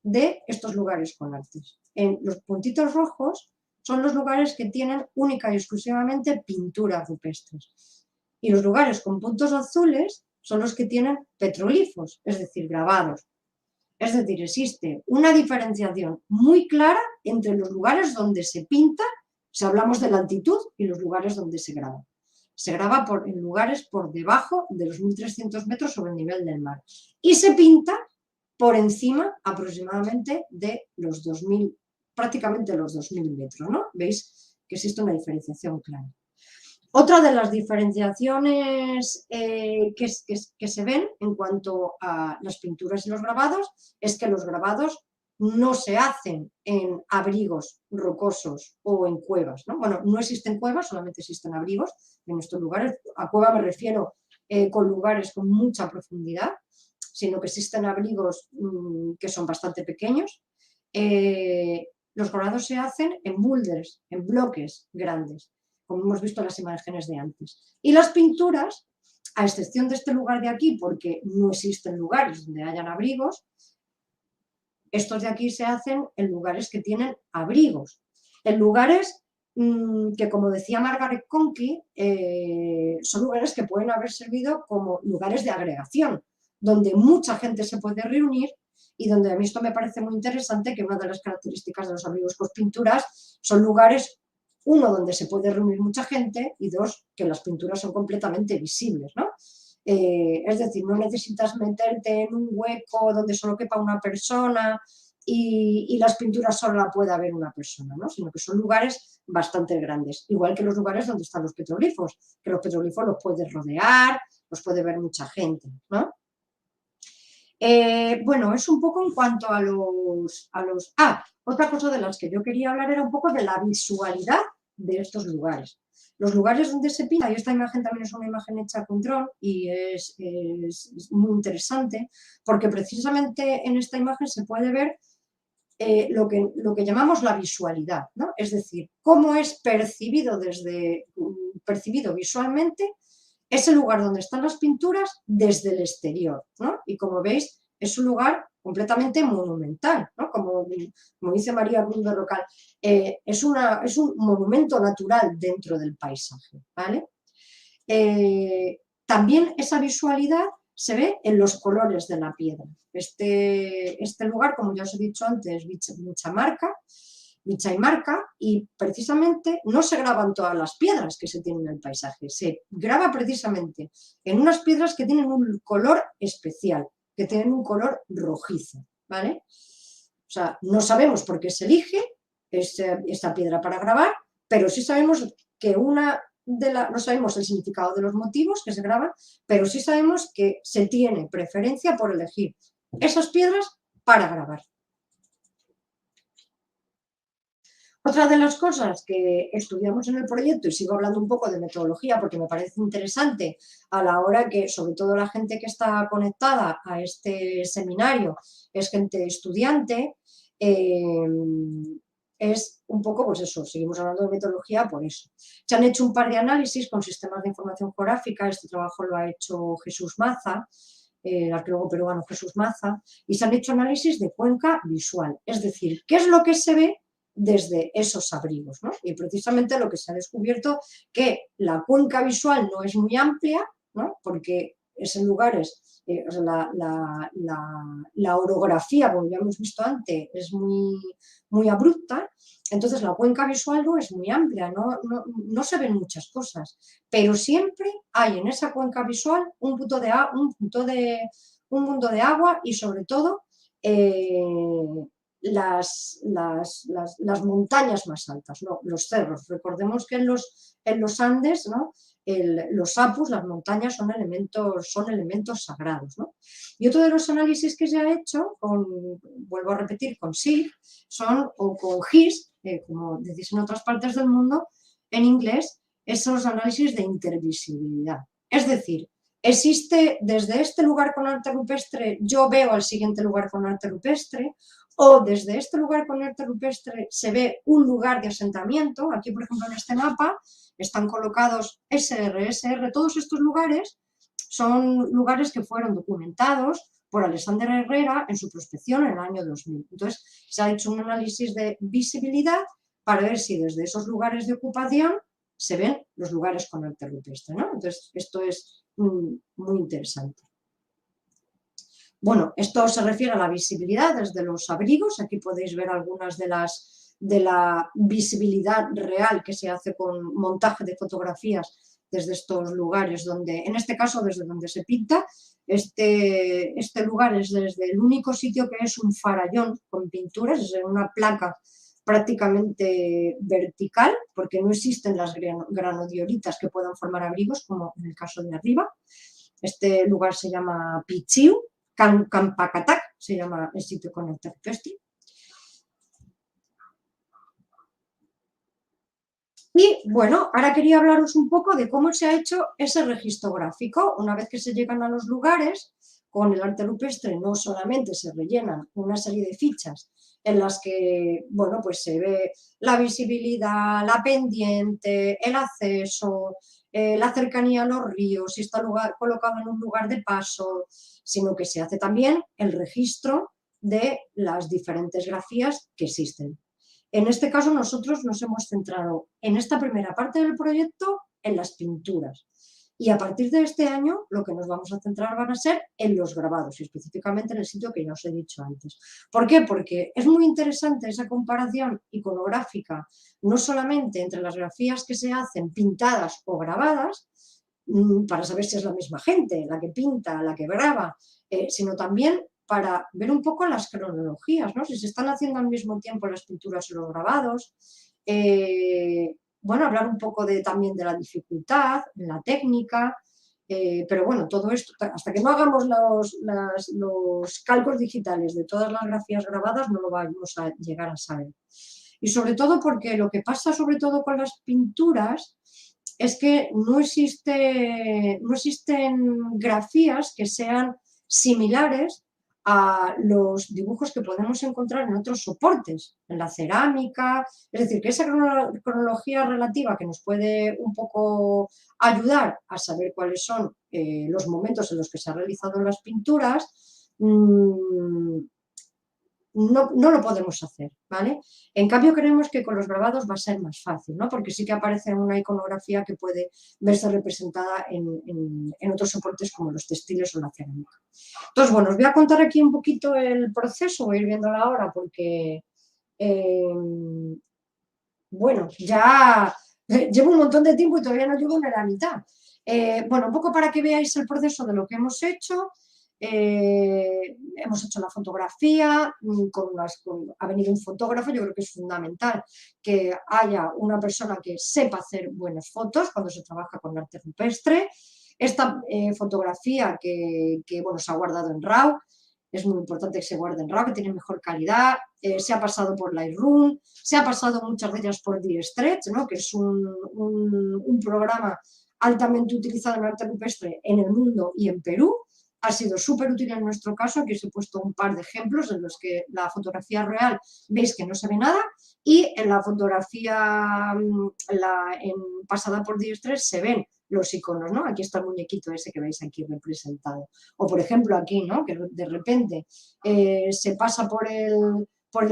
de estos lugares con artes. En los puntitos rojos son los lugares que tienen única y exclusivamente pinturas rupestres. Y los lugares con puntos azules son los que tienen petroglifos, es decir, grabados. Es decir, existe una diferenciación muy clara entre los lugares donde se pinta, si hablamos de la altitud, y los lugares donde se graba. Se graba en lugares por debajo de los 1.300 metros sobre el nivel del mar. Y se pinta por encima aproximadamente de los 2.000, prácticamente los 2.000 metros, ¿no? Veis que existe una diferenciación clara. Otra de las diferenciaciones que se ven en cuanto a las pinturas y los grabados es que los grabados no se hacen en abrigos rocosos o en cuevas, ¿no? Bueno, no existen cuevas, solamente existen abrigos en estos lugares. A cueva me refiero con lugares con mucha profundidad, sino que existen abrigos que son bastante pequeños. Los grabados se hacen en boulders, en bloques grandes, como hemos visto en las imágenes de antes. Y las pinturas, a excepción de este lugar de aquí, porque no existen lugares donde hayan abrigos, estos de aquí se hacen en lugares que tienen abrigos, en lugares que, como decía Margaret Conkey, son lugares que pueden haber servido como lugares de agregación, donde mucha gente se puede reunir y donde a mí esto me parece muy interesante, que una de las características de los abrigos con pinturas son lugares, uno, donde se puede reunir mucha gente, y dos, que las pinturas son completamente visibles, ¿no? Es decir, no necesitas meterte en un hueco donde solo quepa una persona y las pinturas solo la pueda ver una persona, ¿no? Sino que son lugares bastante grandes, igual que los lugares donde están los petroglifos, que los petroglifos los puedes rodear, los puede ver mucha gente, ¿no? Bueno, es un poco en cuanto a los... otra cosa de las que yo quería hablar era un poco de la visualidad de estos lugares. Los lugares donde se pinta, y esta imagen también es una imagen hecha con dron y es muy interesante, porque precisamente en esta imagen se puede ver lo que llamamos la visualidad, ¿no? Es decir, cómo es percibido visualmente ese lugar donde están las pinturas desde el exterior, ¿no? Y como veis, es un lugar completamente monumental, ¿no? Como dice María Ruiz de Rocal, es un monumento natural dentro del paisaje, ¿vale? También esa visualidad se ve en los colores de la piedra. Este lugar, como ya os he dicho antes, Vichaymarca, y precisamente no se graban todas las piedras que se tienen en el paisaje, se graba precisamente en unas piedras que tienen un color especial, que tienen un color rojizo, ¿vale? O sea, no sabemos por qué se elige esta piedra para grabar, pero sí sabemos que no sabemos el significado de los motivos que se graban, pero sí sabemos que se tiene preferencia por elegir esas piedras para grabar. Otra de las cosas que estudiamos en el proyecto, y sigo hablando un poco de metodología porque me parece interesante a la hora que, sobre todo la gente que está conectada a este seminario, es gente estudiante, es un poco, pues eso, seguimos hablando de metodología por eso. Se han hecho un par de análisis con sistemas de información geográfica, este trabajo lo ha hecho Jesús Maza, el arqueólogo peruano Jesús Maza, y se han hecho análisis de cuenca visual, es decir, qué es lo que se ve desde esos abrigos, ¿no? Y precisamente lo que se ha descubierto que la cuenca visual no es muy amplia, ¿no? Porque es en lugares, o sea, la orografía, como ya hemos visto antes, es muy abrupta, entonces la cuenca visual no es muy amplia, no se ven muchas cosas, pero siempre hay en esa cuenca visual un mundo de agua y sobre todo las montañas más altas, ¿no? Los cerros. Recordemos que en los Andes, ¿no? Los apus, las montañas son elementos sagrados, ¿no? Y otro de los análisis que se ha hecho, vuelvo a repetir, con SIG, o con GIS, como decís en otras partes del mundo, en inglés, esos análisis de intervisibilidad. Es decir, existe desde este lugar con arte rupestre, yo veo al siguiente lugar con arte rupestre, o desde este lugar con arte rupestre se ve un lugar de asentamiento. Aquí, por ejemplo, en este mapa están colocados SR, todos estos lugares son lugares que fueron documentados por Alexander Herrera en su prospección en el año 2000. Entonces, se ha hecho un análisis de visibilidad para ver si desde esos lugares de ocupación se ven los lugares con arte rupestre, ¿no? Entonces, esto es muy interesante. Bueno, esto se refiere a la visibilidad desde los abrigos. Aquí podéis ver algunas de la visibilidad real que se hace con montaje de fotografías desde estos lugares donde, en este caso, desde donde se pinta. Este lugar es desde el único sitio que es un farallón con pinturas, es una placa prácticamente vertical, porque no existen las granodioritas que puedan formar abrigos, como en el caso de arriba. Este lugar se llama Pichiu, Campacatac, se llama el sitio con arte rupestre. Y bueno, ahora quería hablaros un poco de cómo se ha hecho ese registro gráfico. Una vez que se llegan a los lugares, con el arte rupestre no solamente se rellenan una serie de fichas en las que, bueno, pues se ve la visibilidad, la pendiente, el acceso, la cercanía a los ríos, si está colocado en un lugar de paso, sino que se hace también el registro de las diferentes grafías que existen. En este caso nosotros nos hemos centrado en esta primera parte del proyecto en las pinturas, y a partir de este año lo que nos vamos a centrar van a ser en los grabados y específicamente en el sitio que ya os he dicho antes. ¿Por qué? Porque es muy interesante esa comparación iconográfica, no solamente entre las grafías que se hacen pintadas o grabadas, para saber si es la misma gente, la que pinta, la que graba, sino también para ver un poco las cronologías, ¿no? Si se están haciendo al mismo tiempo las pinturas y los grabados. Bueno, hablar un poco también de la dificultad, de la técnica, pero bueno, todo esto, hasta que no hagamos los cálculos digitales de todas las grafías grabadas, no lo vamos a llegar a saber. Y sobre todo porque lo que pasa sobre todo con las pinturas es que no existen grafías que sean similares a los dibujos que podemos encontrar en otros soportes, en la cerámica. Es decir, que esa cronología relativa que nos puede un poco ayudar a saber cuáles son los momentos en los que se han realizado las pinturas, no lo podemos hacer, ¿vale? En cambio, creemos que con los grabados va a ser más fácil, ¿no? Porque sí que aparece una iconografía que puede verse representada en otros soportes como los textiles o la cerámica. Entonces, bueno, os voy a contar aquí un poquito el proceso, voy a ir viéndolo ahora porque, bueno, ya llevo un montón de tiempo y todavía no llevo ni la mitad. Bueno, un poco para que veáis el proceso de lo que hemos hecho. Hemos hecho la fotografía, ha venido un fotógrafo. Yo creo que es fundamental que haya una persona que sepa hacer buenas fotos cuando se trabaja con arte rupestre. Esta fotografía que bueno, se ha guardado en RAW, es muy importante que se guarde en RAW, que tiene mejor calidad, se ha pasado por Lightroom, se ha pasado muchas de ellas por D-Stretch, ¿no? Que es un programa altamente utilizado en arte rupestre en el mundo y en Perú. Ha sido súper útil en nuestro caso. Aquí os he puesto un par de ejemplos en los que la fotografía real veis que no se ve nada y en la fotografía pasada por D-Stretch se ven los iconos, ¿no? Aquí está el muñequito ese que veis aquí representado. O por ejemplo aquí, ¿no? Que de repente se pasa por el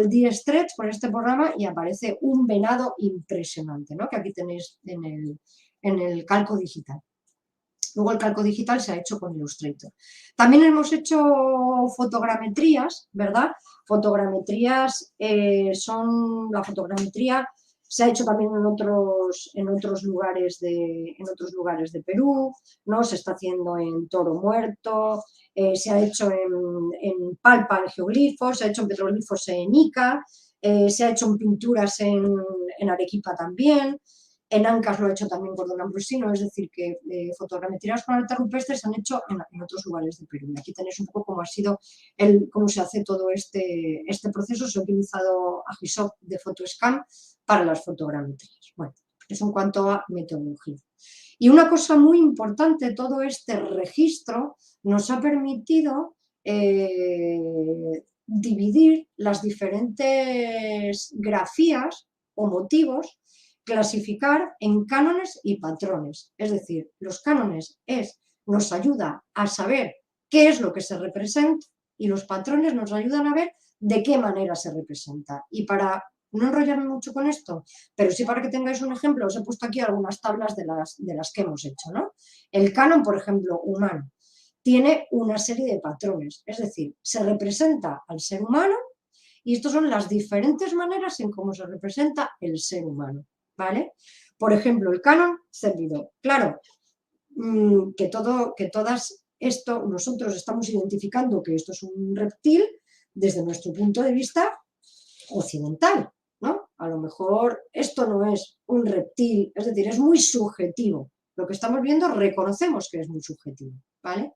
D-Stretch, por este programa, y aparece un venado impresionante, ¿no? Que aquí tenéis en el calco digital. Luego el calco digital se ha hecho con Illustrator. También hemos hecho fotogrametrías, ¿verdad? Fotogrametrías la fotogrametría se ha hecho también en otros lugares de Perú, ¿no? Se está haciendo en Toro Muerto, se ha hecho en Palpa, en geoglifos, se ha hecho en petroglifos en Ica, se ha hecho en pinturas en Arequipa también. En Ancas lo ha hecho también Gordon Ambrosino, es decir, que fotogrametrías con arte rupestre se han hecho en otros lugares de Perú. Y aquí tenéis un poco cómo se hace todo este proceso. Se ha utilizado Agisoft de Photoscan para las fotogrametrías. Bueno, eso en cuanto a metodología. Y una cosa muy importante, todo este registro nos ha permitido dividir las diferentes grafías o motivos, clasificar en cánones y patrones. Es decir, los cánones nos ayuda a saber qué es lo que se representa y los patrones nos ayudan a ver de qué manera se representa. Y para no enrollarme mucho con esto, pero sí para que tengáis un ejemplo, os he puesto aquí algunas tablas de las que hemos hecho, ¿no? El canon, por ejemplo, humano, tiene una serie de patrones, es decir, se representa al ser humano y estas son las diferentes maneras en cómo se representa el ser humano, ¿vale? Por ejemplo, el canon servidor. Claro, que todas esto, nosotros estamos identificando que esto es un reptil desde nuestro punto de vista occidental, ¿no? A lo mejor esto no es un reptil, es decir, es muy subjetivo. Lo que estamos viendo reconocemos que es muy subjetivo, ¿vale?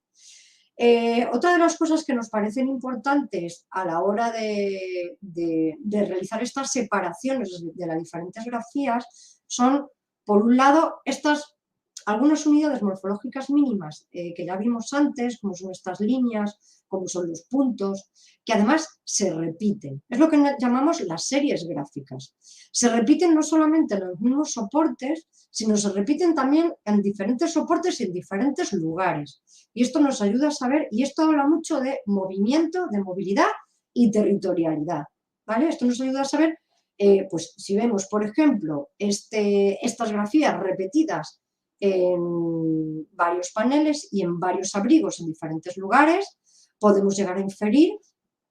Otra de las cosas que nos parecen importantes a la hora de realizar estas separaciones de las diferentes grafías son, por un lado, algunas unidades morfológicas mínimas que ya vimos antes, como son estas líneas, como son los puntos, que además se repiten. Es lo que llamamos las series gráficas. Se repiten no solamente en los mismos soportes, sino se repiten también en diferentes soportes y en diferentes lugares. Y esto nos ayuda a saber, y esto habla mucho de movimiento, de movilidad y territorialidad, ¿vale? Esto nos ayuda a saber, pues si vemos, por ejemplo, estas grafías repetidas en varios paneles y en varios abrigos en diferentes lugares, podemos llegar a inferir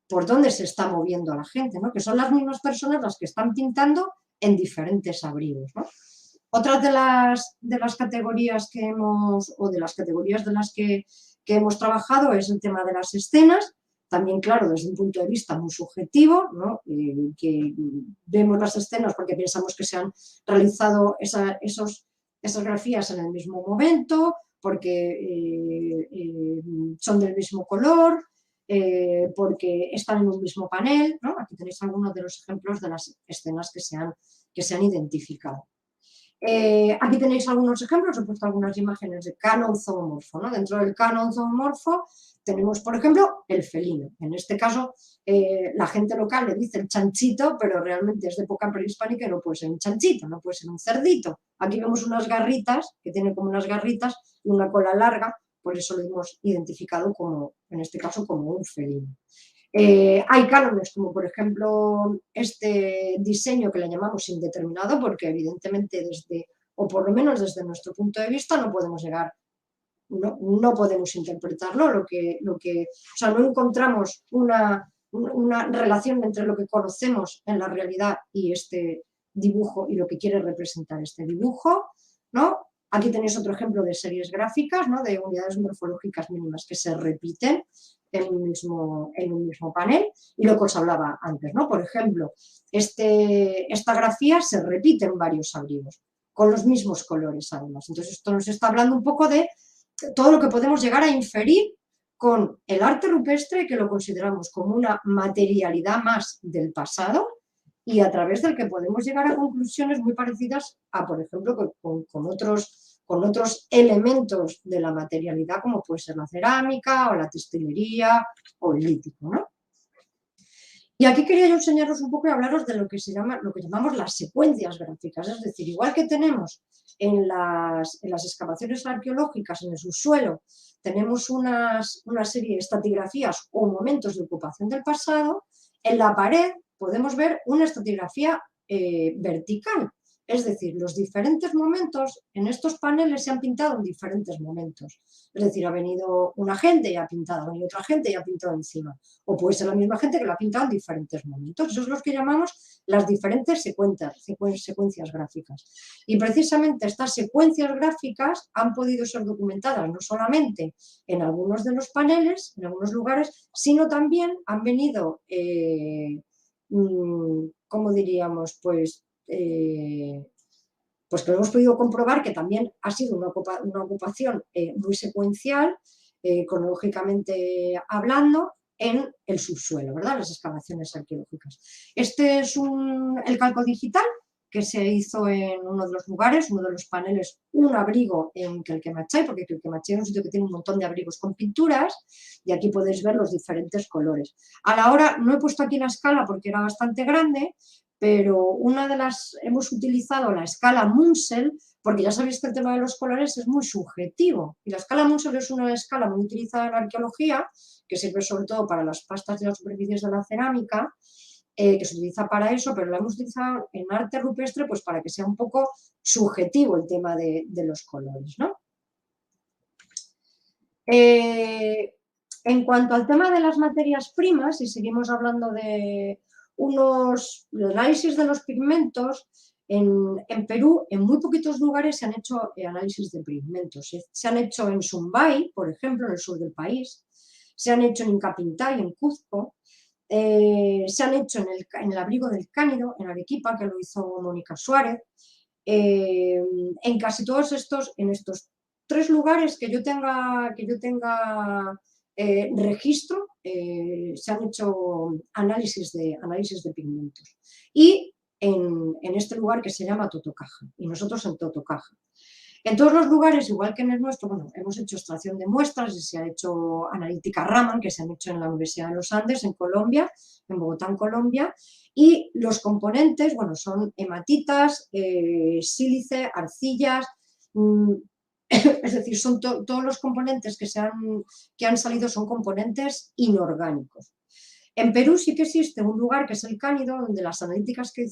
por dónde se está moviendo la gente, ¿no? Que son las mismas personas las que están pintando en diferentes abrigos, ¿no? Otra de las categorías que hemos, o de las categorías de las que hemos trabajado es el tema de las escenas, también, claro, desde un punto de vista muy subjetivo, ¿no? Que vemos las escenas porque pensamos que se han realizado esas grafías en el mismo momento, porque son del mismo color, porque están en un mismo panel, ¿no? Aquí tenéis algunos de los ejemplos de las escenas que se han identificado. Aquí tenéis algunos ejemplos, he puesto algunas imágenes de canon zoomorfo, ¿no? Dentro del canon zoomorfo tenemos, por ejemplo, el felino. En este caso, la gente local le dice el chanchito, pero realmente es de época prehispánica y no puede ser un chanchito, no puede ser un cerdito. Aquí vemos unas garritas, que tiene como unas garritas y una cola larga, por eso lo hemos identificado como, en este caso, como un felino. Hay cánones como por ejemplo este diseño que le llamamos indeterminado porque evidentemente o por lo menos desde nuestro punto de vista no podemos llegar, no podemos interpretarlo, o sea, no encontramos una relación entre lo que conocemos en la realidad y este dibujo y lo que quiere representar este dibujo, ¿no? Aquí tenéis otro ejemplo de series gráficas, ¿no? De unidades morfológicas mínimas que se repiten en un mismo panel, y lo que os hablaba antes, ¿no? Por ejemplo, esta grafía se repite en varios abrigos, con los mismos colores además. Entonces esto nos está hablando un poco de todo lo que podemos llegar a inferir con el arte rupestre, que lo consideramos como una materialidad más del pasado y a través del que podemos llegar a conclusiones muy parecidas a, por ejemplo, con otros elementos de la materialidad, como puede ser la cerámica o la textilería o el lítico, ¿no? Y aquí quería yo enseñaros un poco y hablaros de lo que llamamos las secuencias gráficas, es decir, igual que tenemos en las excavaciones arqueológicas, en el subsuelo, tenemos una serie de estratigrafías o momentos de ocupación del pasado, en la pared podemos ver una estratigrafía vertical, es decir, los diferentes momentos en estos paneles se han pintado en diferentes momentos. Es decir, ha venido una gente y ha pintado, ha venido otra gente y ha pintado encima. O puede ser la misma gente que lo ha pintado en diferentes momentos. Eso es lo que llamamos las diferentes secuencias gráficas. Y precisamente estas secuencias gráficas han podido ser documentadas no solamente en algunos de los paneles, en algunos lugares, sino también han venido, ¿cómo diríamos? Pues que lo hemos podido comprobar que también ha sido una ocupación muy secuencial, cronológicamente hablando, en el subsuelo, ¿verdad? Las excavaciones arqueológicas. Este es el calco digital que se hizo en uno de los lugares, uno de los paneles, un abrigo en Quelquemachay, porque Quelquemachay es un sitio que tiene un montón de abrigos con pinturas, y aquí podéis ver los diferentes colores. A la hora, no he puesto aquí la escala porque era bastante grande, pero hemos utilizado la escala Munsell, porque ya sabéis que el tema de los colores es muy subjetivo, y la escala Munsell es una escala muy utilizada en la arqueología, que sirve sobre todo para las pastas de las superficies de la cerámica, que se utiliza para eso, pero la hemos utilizado en arte rupestre pues para que sea un poco subjetivo el tema de los colores, ¿no? En cuanto al tema de las materias primas, y seguimos hablando de análisis de los pigmentos, en Perú, en muy poquitos lugares se han hecho análisis de pigmentos. Se han hecho en Sumbay, por ejemplo, en el sur del país, se han hecho en Incapintay, en Cuzco, se han hecho en el abrigo del Cánido, en Arequipa, que lo hizo Mónica Suárez. En casi todos en estos 3 lugares que yo tenga registro, se han hecho análisis de pigmentos. Y en este lugar que se llama Totocaja, y nosotros en Totocaja. En todos los lugares, igual que en el nuestro, bueno, hemos hecho extracción de muestras y se ha hecho analítica Raman, que se han hecho en la Universidad de los Andes, en Colombia, en Bogotá, en Colombia, y los componentes, bueno, son hematitas, sílice, arcillas, es decir, son todos los componentes que han salido son componentes inorgánicos. En Perú sí que existe un lugar que es el Cánido, donde las analíticas que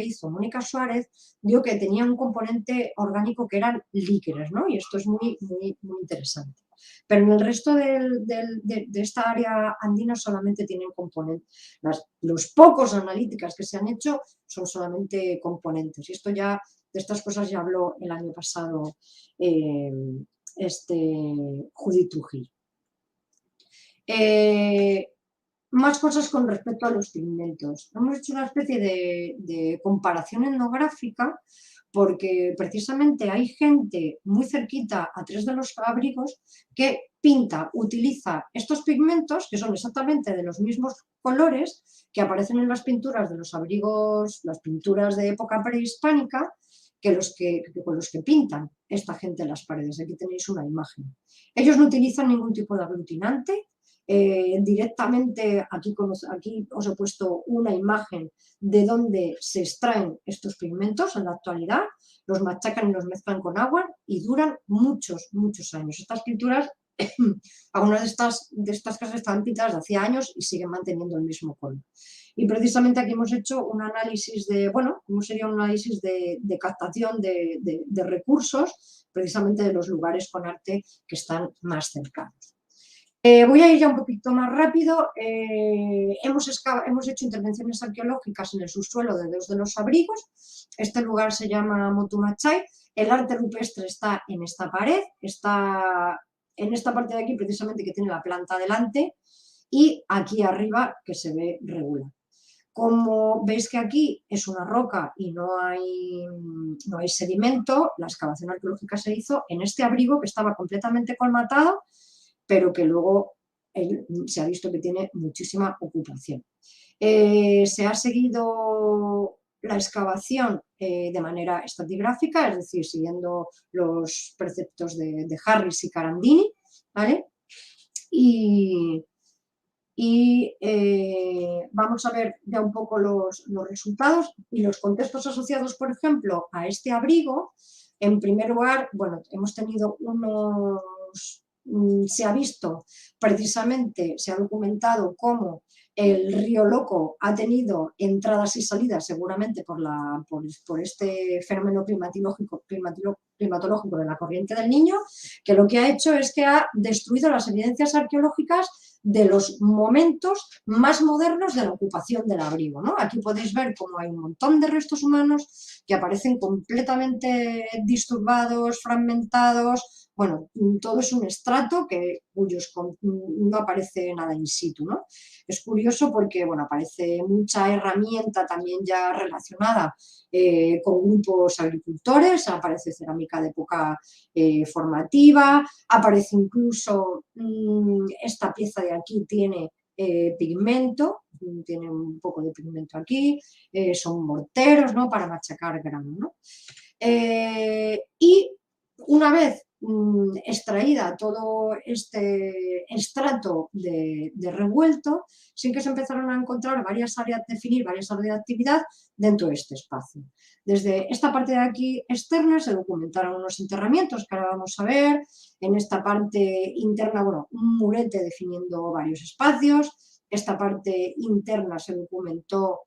hizo Mónica Suárez dio que tenía un componente orgánico que eran líquenes, ¿no? Y esto es muy, muy, muy interesante. Pero en el resto de esta área andina solamente tienen componentes. Los pocos analíticas que se han hecho son solamente componentes. Y de estas cosas ya habló el año pasado Judith Trujillo. Más cosas con respecto a los pigmentos. Hemos hecho una especie de comparación etnográfica porque precisamente hay gente muy cerquita a 3 de los abrigos que utiliza estos pigmentos que son exactamente de los mismos colores que aparecen en las pinturas de los abrigos, las pinturas de época prehispánica, con los que pintan esta gente en las paredes. Aquí tenéis una imagen. Ellos no utilizan ningún tipo de aglutinante. Directamente aquí os he puesto una imagen de dónde se extraen estos pigmentos en la actualidad, los machacan y los mezclan con agua y duran muchos, muchos años. Estas pinturas algunas de estas casas estaban pintadas de hacía años y siguen manteniendo el mismo color. Y precisamente aquí hemos hecho un análisis de, bueno, ¿cómo sería un análisis de captación de recursos, precisamente de los lugares con arte que están más cercanos? Voy a ir ya un poquito más rápido. Hemos hecho intervenciones arqueológicas en el subsuelo de dos de los abrigos. Este lugar se llama Motumachay. El arte rupestre está en esta pared, está en esta parte de aquí precisamente que tiene la planta delante y aquí arriba que se ve regular. Como veis que aquí es una roca y no hay sedimento, la excavación arqueológica se hizo en este abrigo que estaba completamente colmatado, pero que luego se ha visto que tiene muchísima ocupación. Se ha seguido la excavación de manera estratigráfica, es decir, siguiendo los preceptos de Harris y Carandini, ¿vale? Y vamos a ver ya un poco los resultados y los contextos asociados, por ejemplo, a este abrigo. En primer lugar, bueno, hemos tenido se ha visto precisamente, se ha documentado cómo el río Loco ha tenido entradas y salidas seguramente por este fenómeno climatológico de la corriente del Niño, que lo que ha hecho es que ha destruido las evidencias arqueológicas de los momentos más modernos de la ocupación del abrigo, ¿no? Aquí podéis ver cómo hay un montón de restos humanos que aparecen completamente disturbados, fragmentados. Bueno, todo es un estrato no aparece nada in situ, ¿no? Es curioso porque, bueno, aparece mucha herramienta también ya relacionada con grupos agricultores, aparece cerámica de época formativa, aparece incluso esta pieza de aquí tiene pigmento, tiene un poco de pigmento aquí, son morteros, ¿no?, para machacar grano, ¿no? Y una vez extraída todo este estrato de revuelto, sí que se empezaron a encontrar definir varias áreas de actividad dentro de este espacio. Desde esta parte de aquí externa se documentaron unos enterramientos que ahora vamos a ver. En esta parte interna, bueno, un murete definiendo varios espacios. Esta parte interna se documentó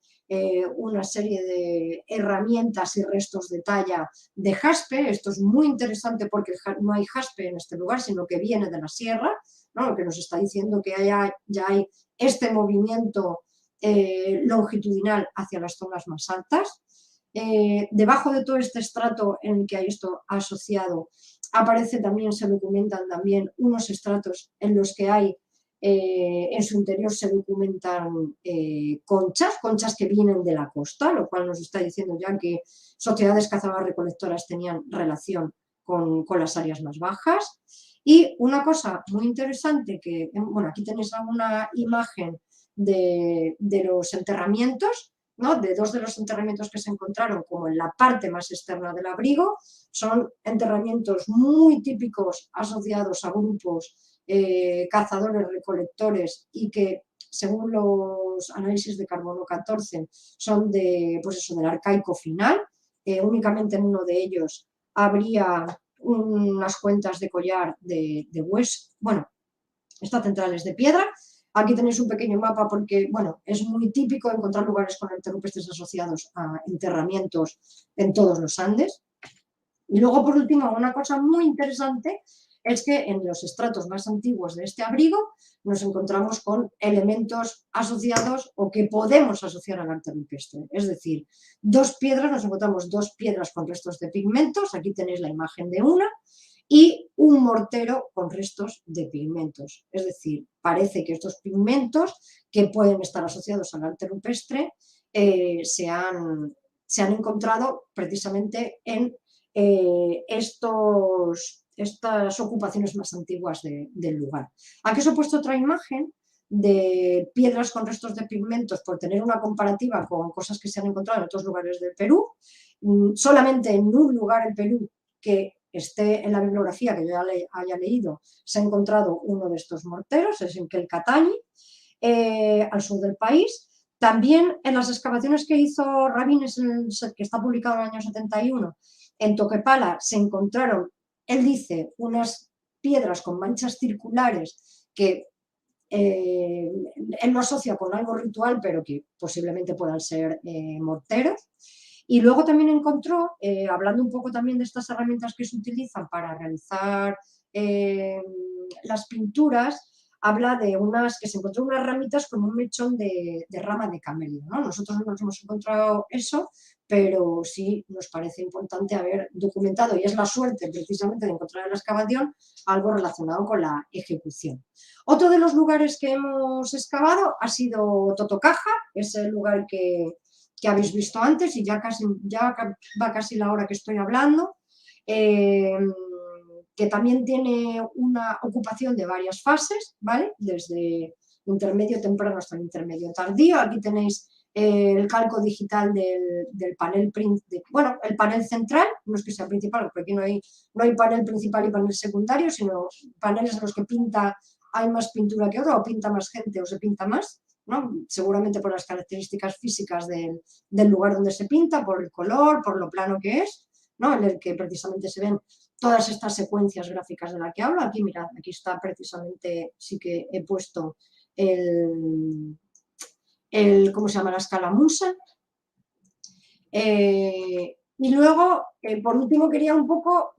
una serie de herramientas y restos de talla de jaspe. Esto es muy interesante porque no hay jaspe en este lugar, sino que viene de la sierra, ¿no? Lo que nos está diciendo que ya hay este movimiento longitudinal hacia las zonas más altas. Debajo de todo este estrato en el que hay esto asociado, se documentan también unos estratos en los que hay en su interior se documentan conchas que vienen de la costa, lo cual nos está diciendo ya que sociedades cazadoras recolectoras tenían relación con las áreas más bajas. Y una cosa muy interesante bueno, aquí tenéis alguna imagen de los enterramientos, ¿no?, de dos de los enterramientos que se encontraron como en la parte más externa del abrigo. Son enterramientos muy típicos asociados a grupos cazadores, recolectores y que, según los análisis de carbono 14, son pues eso, del arcaico final. Únicamente en uno de ellos habría unas cuentas de collar de hueso. Bueno, esta central es de piedra. Aquí tenéis un pequeño mapa porque, bueno, es muy típico encontrar lugares con arte rupestres asociados a enterramientos en todos los Andes. Y luego, por último, una cosa muy interesante es que en los estratos más antiguos de este abrigo nos encontramos con elementos asociados o que podemos asociar al arte rupestre. Es decir, nos encontramos dos piedras con restos de pigmentos, aquí tenéis la imagen de una, y un mortero con restos de pigmentos. Es decir, parece que estos pigmentos que pueden estar asociados al arte rupestre se han encontrado precisamente en estas ocupaciones más antiguas del lugar. Aquí os he puesto otra imagen de piedras con restos de pigmentos por tener una comparativa con cosas que se han encontrado en otros lugares del Perú. Solamente en un lugar en Perú que esté en la bibliografía que yo haya leído se ha encontrado uno de estos morteros, es en Quelcatañi, al sur del país. También en las excavaciones que hizo Rabines, que está publicado en el año 71, en Toquepala se encontraron, él dice, unas piedras con manchas circulares que él lo asocia con algo ritual, pero que posiblemente puedan ser morteros. Y luego también encontró, hablando un poco también de estas herramientas que se utilizan para realizar las pinturas, habla de unas que se encontró unas ramitas con un mechón de rama de camelio, ¿no? Nosotros no nos hemos encontrado eso, pero sí nos parece importante haber documentado, y es la suerte precisamente de encontrar en la excavación algo relacionado con la ejecución. Otro de los lugares que hemos excavado ha sido Totocaja, es el lugar que habéis visto antes y ya va casi la hora que estoy hablando, que también tiene una ocupación de varias fases, ¿vale? Desde intermedio temprano hasta el intermedio tardío. Aquí tenéis el calco digital del panel, bueno, el panel central, no es que sea principal, porque aquí no hay panel principal y panel secundario, sino paneles en los que hay más pintura que otra, o pinta más gente o se pinta más, ¿no? Seguramente por las características físicas del lugar donde se pinta, por el color, por lo plano que es, ¿no? En el que precisamente se ven todas estas secuencias gráficas de las que hablo. Aquí, mirad, aquí está precisamente, sí que he puesto ¿cómo se llama? La escala Munsen. Y luego, por último, quería un poco,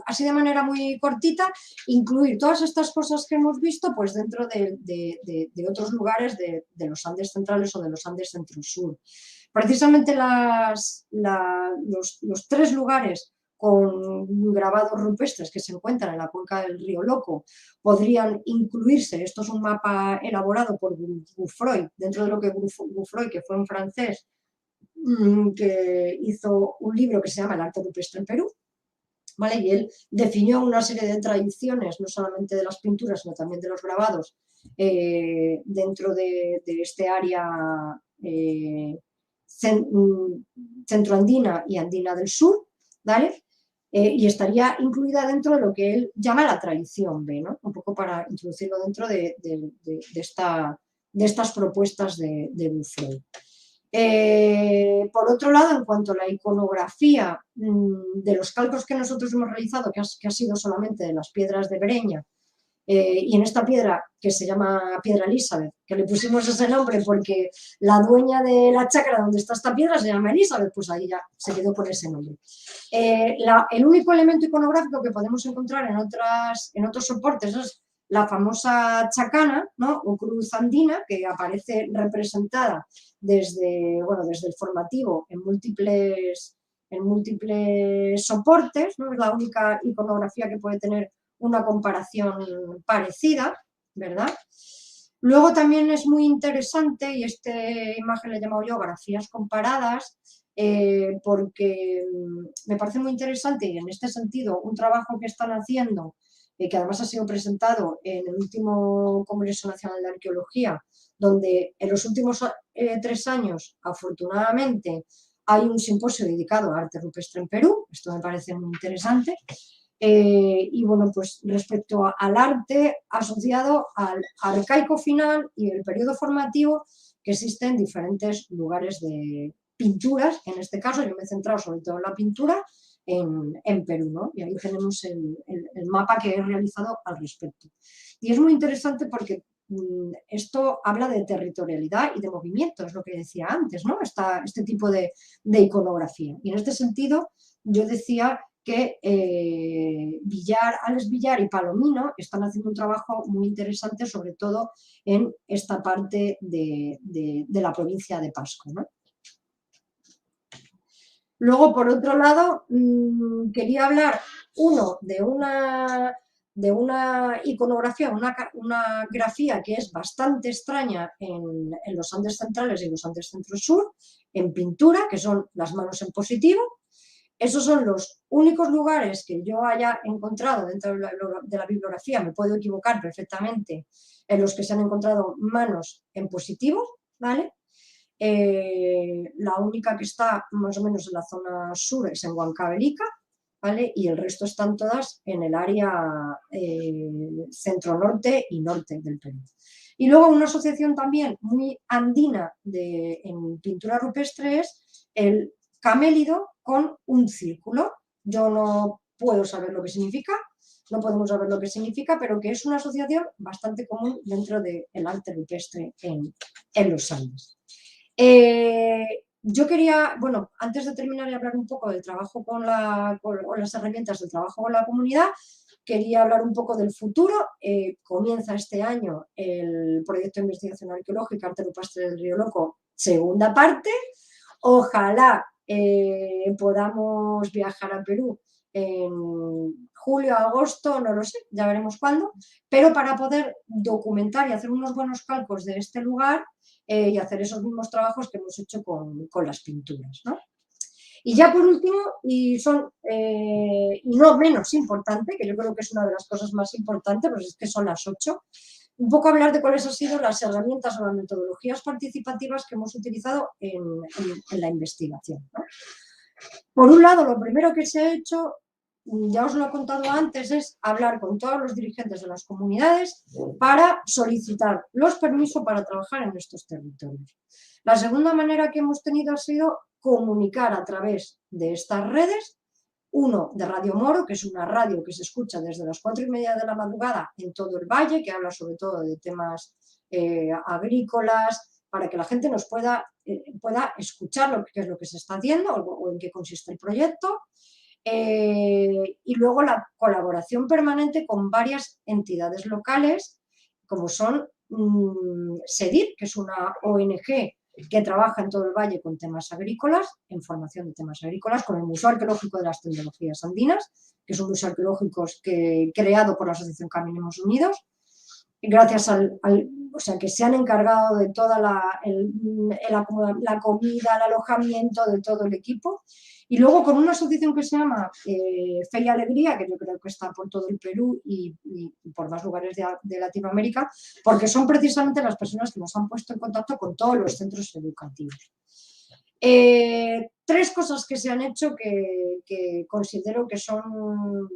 así de manera muy cortita, incluir todas estas cosas que hemos visto pues dentro de otros lugares de los Andes centrales o de los Andes centro-sur. Precisamente los 3 lugares con grabados rupestres que se encuentran en la cuenca del río Loco podrían incluirse. Esto es un mapa elaborado por Gouffroy, dentro de lo que Gouffroy, que fue un francés, que hizo un libro que se llama El arte rupestre en Perú, ¿vale? Y él definió una serie de tradiciones, no solamente de las pinturas, sino también de los grabados, dentro de este área centroandina y andina del sur, ¿vale? Y estaría incluida dentro de lo que él llama la tradición B, ¿no? Un poco para introducirlo dentro de estas propuestas de Gouffroy. Por otro lado, en cuanto a la iconografía de los calcos que nosotros hemos realizado, que ha sido solamente de las piedras de Breña, y en esta piedra que se llama Piedra Elizabeth, que le pusimos ese nombre porque la dueña de la chacra donde está esta piedra se llama Elizabeth, pues ahí ya se quedó con ese nombre. El único elemento iconográfico que podemos encontrar en otros soportes es la famosa chacana, ¿no? O cruz andina, que aparece representada desde el formativo en múltiples soportes, ¿no? Es la única iconografía que puede tener una comparación parecida, ¿verdad? Luego también es muy interesante, y esta imagen le he llamado yo grafías comparadas, porque me parece muy interesante, y en este sentido un trabajo que están haciendo, que además ha sido presentado en el último Congreso Nacional de Arqueología, donde en los últimos 3 años, afortunadamente, hay un simposio dedicado a arte rupestre en Perú. Esto me parece muy interesante. Y bueno, pues respecto al arte asociado al arcaico final y el periodo formativo que existe en diferentes lugares de pinturas. En este caso yo me he centrado sobre todo en la pintura en Perú, ¿no? Y ahí tenemos el mapa que he realizado al respecto. Y es muy interesante porque esto habla de territorialidad y de movimiento, es lo que decía antes, ¿no? Este tipo de iconografía. Y en este sentido yo decía que Alex Villar y Palomino están haciendo un trabajo muy interesante, sobre todo en esta parte de la provincia de Pasco, ¿no? Luego, por otro lado, quería hablar de una iconografía, una grafía que es bastante extraña en los Andes centrales y los Andes centro-sur, en pintura, que son las manos en positivo. Esos son los únicos lugares que yo haya encontrado dentro de la bibliografía, me puedo equivocar perfectamente, en los que se han encontrado manos en positivo, ¿vale? La única que está más o menos en la zona sur es en Huancavelica, ¿vale? Y el resto están todas en el área centro-norte y norte del Perú. Y luego una asociación también muy andina en pintura rupestre es el camélido con un círculo. Yo no puedo saber lo que significa, no podemos saber lo que significa, pero que es una asociación bastante común dentro del arte rupestre en los Andes. Yo quería, bueno, antes de terminar y hablar un poco del trabajo con las herramientas del trabajo con la comunidad, quería hablar un poco del futuro. Comienza este año el proyecto de investigación arqueológica Arte Rupestre del Río Loco, segunda parte. Ojalá podamos viajar a Perú en julio, agosto, no lo sé, ya veremos cuándo, pero para poder documentar y hacer unos buenos calcos de este lugar y hacer esos mismos trabajos que hemos hecho con las pinturas, ¿no? Y ya por último, y no menos importante, que yo creo que es una de las cosas más importantes, pues es que son las 8, un poco hablar de cuáles han sido las herramientas o las metodologías participativas que hemos utilizado en la investigación, ¿no? Por un lado, lo primero que se ha hecho, ya os lo he contado antes, es hablar con todos los dirigentes de las comunidades para solicitar los permisos para trabajar en estos territorios. La segunda manera que hemos tenido ha sido comunicar a través de estas redes, uno de Radio Moro, que es una radio que se escucha desde las 4:30 de la madrugada en todo el valle, que habla sobre todo de temas agrícolas, para que la gente nos pueda escuchar qué es lo que se está haciendo o en qué consiste el proyecto. Y luego la colaboración permanente con varias entidades locales, como son SEDIR, que es una ONG que trabaja en todo el valle con temas agrícolas, en formación de temas agrícolas, con el Museo Arqueológico de las Tecnologías Andinas, que es un museo arqueológico creado por la Asociación Caminemos Unidos, gracias o sea, que se han encargado de toda la comida, el alojamiento, de todo el equipo. Y luego con una asociación que se llama Fe y Alegría, que yo creo que está por todo el Perú y por más lugares de Latinoamérica, porque son precisamente las personas que nos han puesto en contacto con todos los centros educativos. 3 cosas que se han hecho que considero que son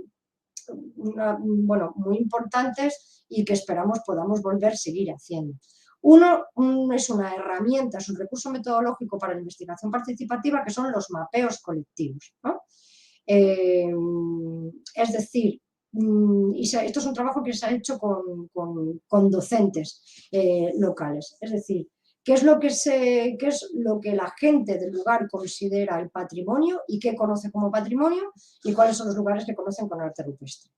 muy importantes y que esperamos podamos volver a seguir haciendo. Uno es una herramienta, es un recurso metodológico para la investigación participativa, que son los mapeos colectivos, ¿no? Es decir, esto es un trabajo que se ha hecho con docentes locales, es decir, qué es lo que la gente del lugar considera el patrimonio y qué conoce como patrimonio y cuáles son los lugares que conocen con arte rupestre.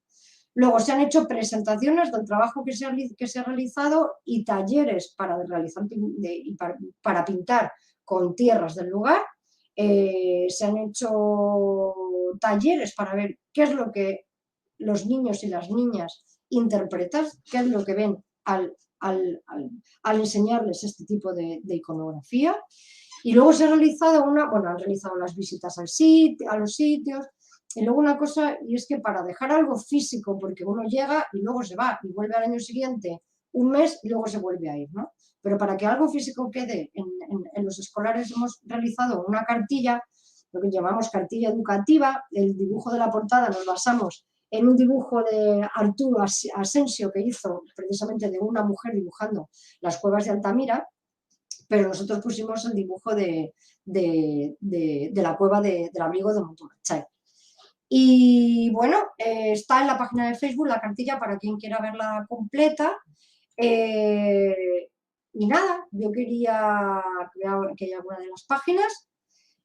Luego se han hecho presentaciones del trabajo que se ha realizado y talleres para pintar con tierras del lugar. Se han hecho talleres para ver qué es lo que los niños y las niñas interpretan, qué es lo que ven al enseñarles este tipo de iconografía. Y luego se ha realizado han realizado las visitas a los sitios. Y luego una cosa, y es que para dejar algo físico, porque uno llega y luego se va y vuelve al año siguiente un mes y luego se vuelve a ir, ¿no? Pero para que algo físico quede en los escolares hemos realizado una cartilla, lo que llamamos cartilla educativa. El dibujo de la portada nos basamos en un dibujo de Arturo Asensio que hizo precisamente de una mujer dibujando las cuevas de Altamira, pero nosotros pusimos el dibujo de la cueva del abrigo de Montumachay. Y bueno, está en la página de Facebook la cartilla para quien quiera verla completa. Y nada, yo quería que haya alguna de las páginas.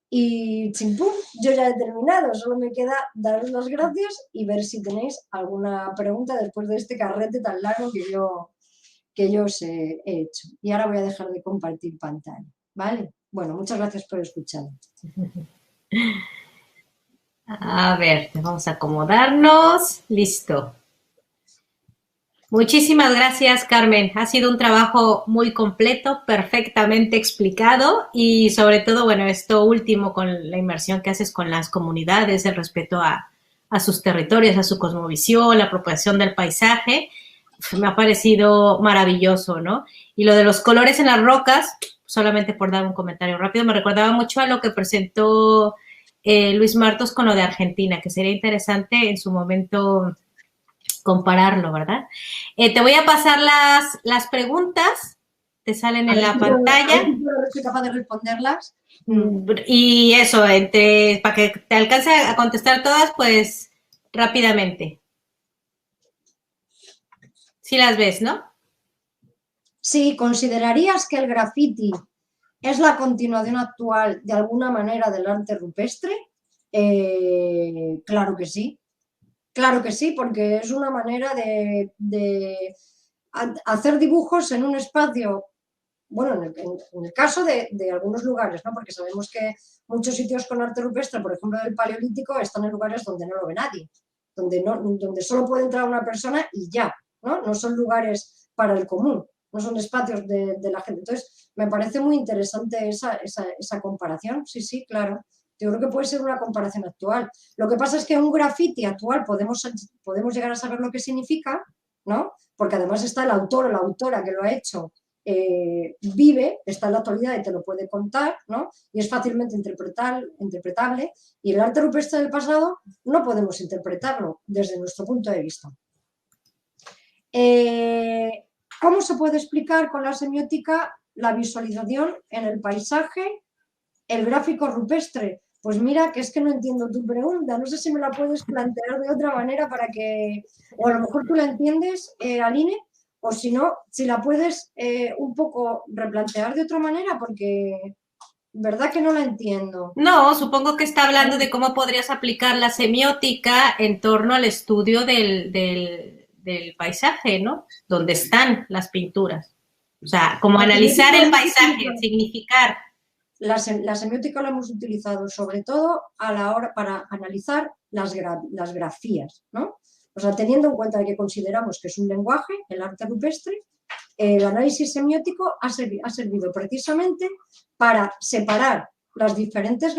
Y chimpum, yo ya he terminado, solo me queda daros las gracias y ver si tenéis alguna pregunta después de este carrete tan largo que yo os he hecho. Y ahora voy a dejar de compartir pantalla, ¿vale? Bueno, muchas gracias por escuchar. A ver, vamos a acomodarnos. Listo. Muchísimas gracias, Carmen. Ha sido un trabajo muy completo, perfectamente explicado y sobre todo, bueno, esto último con la inmersión que haces con las comunidades, el respeto a sus territorios, a su cosmovisión, la apropiación del paisaje, me ha parecido maravilloso, ¿no? Y lo de los colores en las rocas, solamente por dar un comentario rápido, me recordaba mucho a lo que presentó Luis Martos con lo de Argentina, que sería interesante en su momento compararlo, ¿verdad? Te voy a pasar las preguntas, te salen en la pantalla. ¿Soy capaz de responderlas? Y eso, para que te alcance a contestar todas, pues rápidamente. sí las ves, ¿no? Sí, ¿considerarías que el graffiti es la continuación actual de alguna manera del arte rupestre? Claro que sí. Claro que sí, porque es una manera de hacer dibujos en un espacio, bueno, en el caso de algunos lugares, ¿no? Porque sabemos que muchos sitios con arte rupestre, por ejemplo del Paleolítico, están en lugares donde no lo ve nadie, donde solo puede entrar una persona y ya, ¿no? No son lugares para el común, no son espacios de la gente. Entonces, me parece muy interesante esa comparación, sí, sí, claro. Yo creo que puede ser una comparación actual. Lo que pasa es que un graffiti actual podemos llegar a saber lo que significa, ¿no? Porque además está el autor o la autora que lo ha hecho, vive, está en la actualidad y te lo puede contar, ¿no? Y es fácilmente interpretable. Y el arte rupestre del pasado no podemos interpretarlo desde nuestro punto de vista. ¿Cómo se puede explicar con la semiótica la visualización en el paisaje, el gráfico rupestre? Pues mira, que es que no entiendo tu pregunta, no sé si me la puedes plantear de otra manera para que, o a lo mejor tú la entiendes, Aline, o si no, si la puedes un poco replantear de otra manera, porque verdad que no la entiendo. No, supongo que está hablando de cómo podrías aplicar la semiótica en torno al estudio del paisaje, ¿no? Donde están las pinturas. O sea, como analizar el paisaje, significar. La semiótica la hemos utilizado sobre todo a la hora para analizar las grafías, ¿no? O sea, teniendo en cuenta que consideramos que es un lenguaje, el arte rupestre, el análisis semiótico ha servido precisamente para separar las diferentes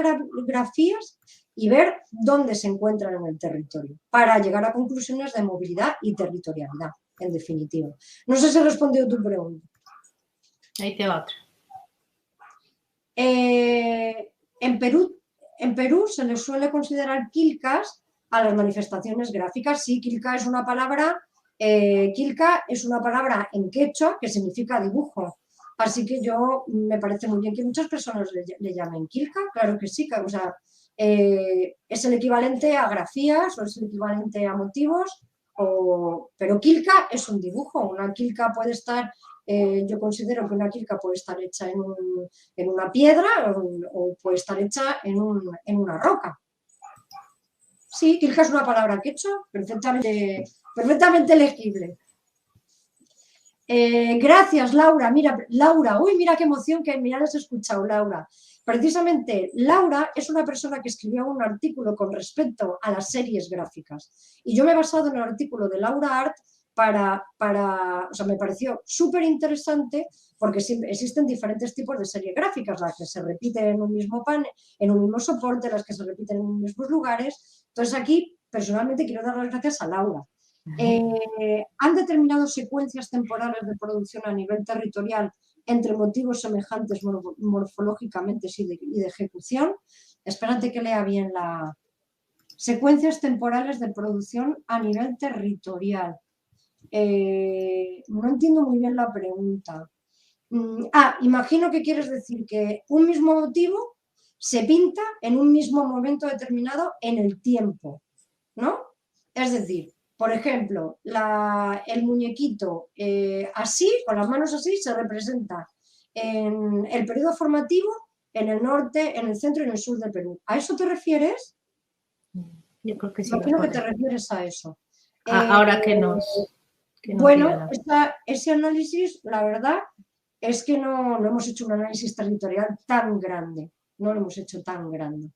grafías y ver dónde se encuentran en el territorio, para llegar a conclusiones de movilidad y territorialidad, en definitiva. No sé si he respondido a tu pregunta. Ahí te va otra. En Perú se le suele considerar quilcas a las manifestaciones gráficas. Sí, quilca es una palabra en quechua que significa dibujo. Así que me parece muy bien que muchas personas le llamen quilca, claro que sí, o sea, es el equivalente a grafías o es el equivalente a motivos, pero quilca es un dibujo. Una quilca puede estar, yo considero que una quilca puede estar hecha en una piedra o puede estar hecha en una roca. Sí, quilca es una palabra quechua perfectamente legible. Gracias, Laura. Mira, mira qué emoción que me has escuchado, Laura. Precisamente, Laura es una persona que escribió un artículo con respecto a las series gráficas. Y yo me he basado en el artículo de Laura Art o sea, me pareció súper interesante porque existen diferentes tipos de series gráficas, las que se repiten en un mismo panel, en un mismo soporte, las que se repiten en los mismos lugares. Entonces aquí, personalmente, quiero dar las gracias a Laura. Han determinado secuencias temporales de producción a nivel territorial entre motivos semejantes morfológicamente y de ejecución. Espérate que lea bien la secuencias temporales de producción a nivel territorial. No entiendo muy bien la pregunta. Imagino que quieres decir que un mismo motivo se pinta en un mismo momento determinado en el tiempo, ¿no? Es decir, por ejemplo, el muñequito así, con las manos así, se representa en el periodo formativo en el norte, en el centro y en el sur de Perú. ¿A eso te refieres? Yo creo que sí. Imagino que te refieres a eso. Ahora que nos bueno, ese análisis, la verdad, es que no hemos hecho un análisis territorial tan grande. No lo hemos hecho tan grande.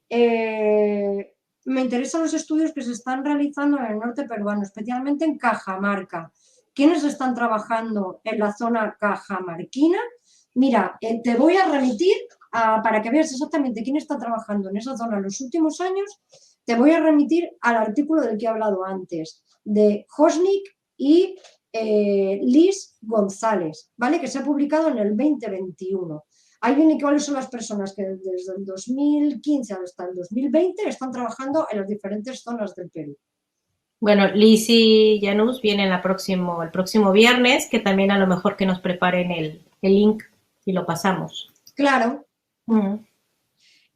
Me interesan los estudios que se están realizando en el norte peruano, especialmente en Cajamarca. ¿Quiénes están trabajando en la zona cajamarquina? Mira, te voy a remitir para que veas exactamente quién está trabajando en esa zona en los últimos años. Te voy a remitir al artículo del que he hablado antes, de Hosnik y Liz González, ¿vale? Que se ha publicado en el 2021. Ahí viene cuáles son las personas que desde el 2015 hasta el 2020 están trabajando en las diferentes zonas del Perú. Bueno, Liz y Janus vienen el próximo viernes, que también a lo mejor que nos preparen el link y lo pasamos. Claro.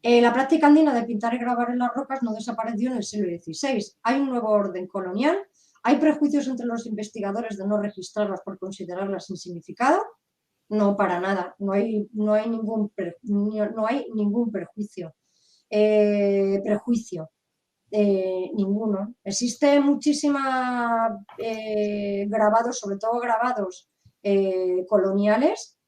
La práctica andina de pintar y grabar en las rocas no desapareció en el siglo XVI. Hay un nuevo orden colonial, hay prejuicios entre los investigadores de no registrarlas por considerarlas sin significado. No, para nada, no hay ningún prejuicio. Ninguno. Existe muchísima grabados, sobre todo grabados coloniales,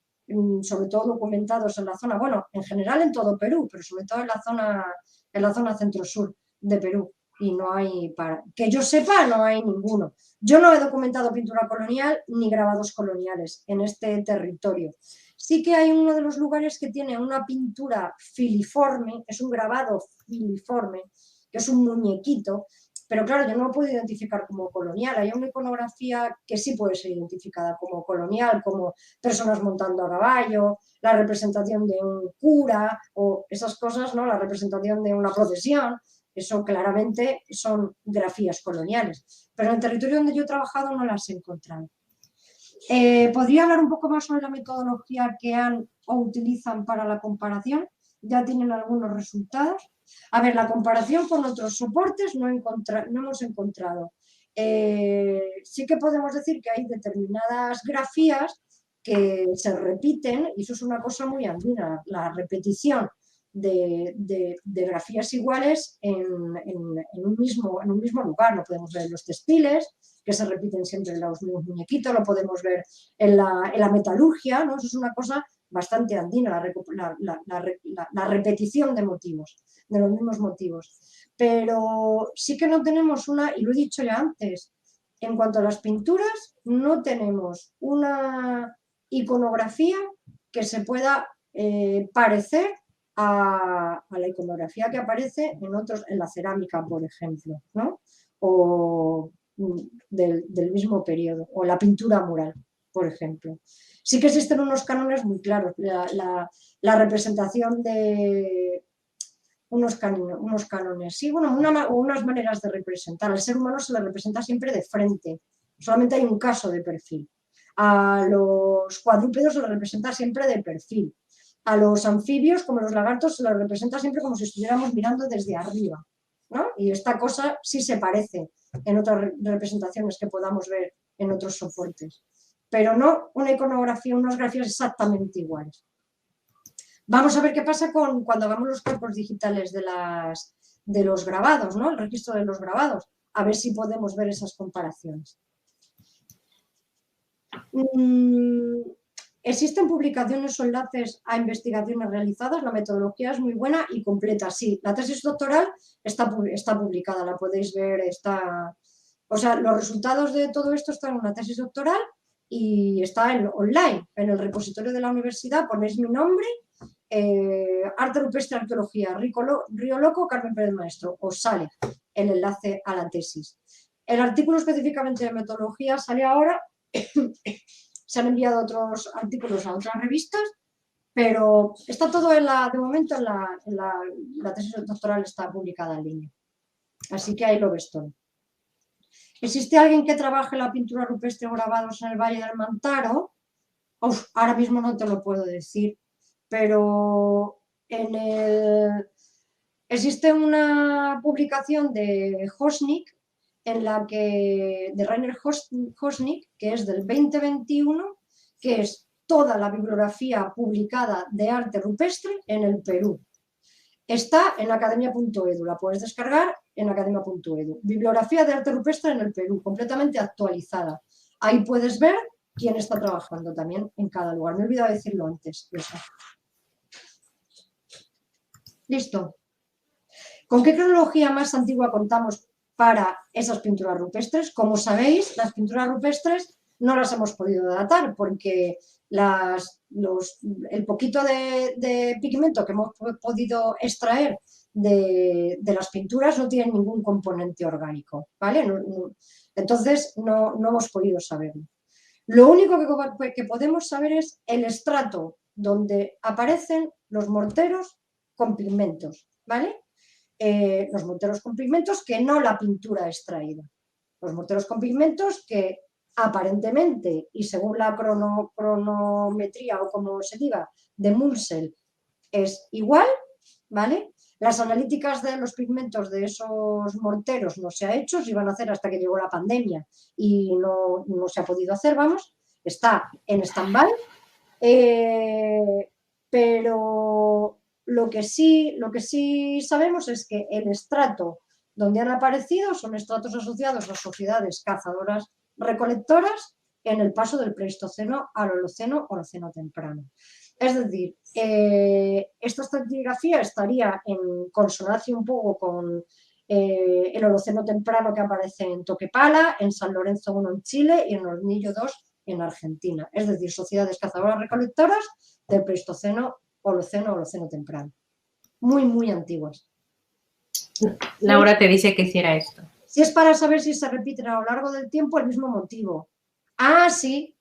sobre todo documentados en la zona, bueno, en general en todo Perú, pero sobre todo en la zona centro-sur de Perú. Y no hay, que yo sepa, no hay ninguno. Yo no he documentado pintura colonial ni grabados coloniales en este territorio. Sí que hay uno de los lugares que tiene una pintura filiforme, es un grabado filiforme, que es un muñequito, pero claro, yo no lo puedo identificar como colonial. Hay una iconografía que sí puede ser identificada como colonial, como personas montando a caballo, la representación de un cura o esas cosas, ¿no? La representación de una procesión. Eso claramente son grafías coloniales. Pero en el territorio donde yo he trabajado no las he encontrado. ¿Podría hablar un poco más sobre la metodología que han o utilizan para la comparación? Ya tienen algunos resultados. A ver, la comparación con otros soportes no hemos encontrado. Sí que podemos decir que hay determinadas grafías que se repiten, y eso es una cosa muy andina, la repetición de grafías iguales en un mismo lugar. Lo podemos ver en los textiles, que se repiten siempre los mismos muñequitos, lo podemos ver en la metalurgia, ¿no? Eso es una cosa bastante andina, la repetición de motivos, de los mismos motivos. Pero sí que no tenemos y lo he dicho ya antes, en cuanto a las pinturas, no tenemos una iconografía que se pueda parecer a la iconografía que aparece en la cerámica, por ejemplo, ¿no? O del mismo periodo, o la pintura mural, por ejemplo. Sí que existen unos cánones muy claros, la representación de unos cánones, sí, bueno, unas maneras de representar. Al ser humano se le representa siempre de frente, solamente hay un caso de perfil. A los cuadrúpedos se les representa siempre de perfil. A los anfibios, como los lagartos, se les representa siempre como si estuviéramos mirando desde arriba, ¿no? Y esta cosa sí se parece en otras representaciones que podamos ver en otros soportes, pero no una iconografía, unas grafías exactamente iguales. Vamos a ver qué pasa cuando hagamos los cuerpos digitales de los grabados, ¿no? El registro de los grabados, a ver si podemos ver esas comparaciones. Existen publicaciones o enlaces a investigaciones realizadas, la metodología es muy buena y completa, sí. La tesis doctoral está publicada, la podéis ver, o sea, los resultados de todo esto están en una tesis doctoral y está online, en el repositorio de la universidad, ponéis mi nombre, Arte Rupestre Arqueología, Río Loco, Carmen Pérez Maestro, os sale el enlace a la tesis. El artículo específicamente de metodología sale ahora. Se han enviado otros artículos a otras revistas, pero está todo de momento la tesis doctoral está publicada en línea. Así que ahí lo ves todo. ¿Existe alguien que trabaje la pintura rupestre o grabados en el Valle del Mantaro? Uf, ahora mismo no te lo puedo decir, pero existe una publicación de Hosnik, de Rainer Hosnik, que es del 2021, que es toda la bibliografía publicada de arte rupestre en el Perú. Está en academia.edu, la puedes descargar en academia.edu. Bibliografía de arte rupestre en el Perú, completamente actualizada. Ahí puedes ver quién está trabajando también en cada lugar. Me he olvidado decirlo antes. Eso. Listo. ¿Con qué cronología más antigua contamos para esas pinturas rupestres? Como sabéis, las pinturas rupestres no las hemos podido datar porque el poquito de pigmento que hemos podido extraer de las pinturas no tienen ningún componente orgánico, ¿vale? Entonces no hemos podido saberlo. Lo único que podemos saber es el estrato donde aparecen los morteros con pigmentos, ¿vale? Los morteros con pigmentos que no la pintura extraída. Los morteros con pigmentos que aparentemente, y según la cronometría o como se diga, de Munsell es igual, ¿vale? Las analíticas de los pigmentos de esos morteros no se ha hecho, se iban a hacer hasta que llegó la pandemia y no se ha podido hacer, vamos, está en stand-by. Pero lo que sí sabemos es que el estrato donde han aparecido son estratos asociados a sociedades cazadoras recolectoras en el paso del Pleistoceno al Holoceno temprano. Es decir, esta estratigrafía estaría en consonancia un poco con el Holoceno temprano que aparece en Toquepala, en San Lorenzo I en Chile y en Hornillo II en Argentina. Es decir, sociedades cazadoras recolectoras del Pleistoceno, Holoceno temprano. Muy, muy antiguas. Laura te dice que sí era esto. Si es para saber si se repiten a lo largo del tiempo el mismo motivo. Ah, sí.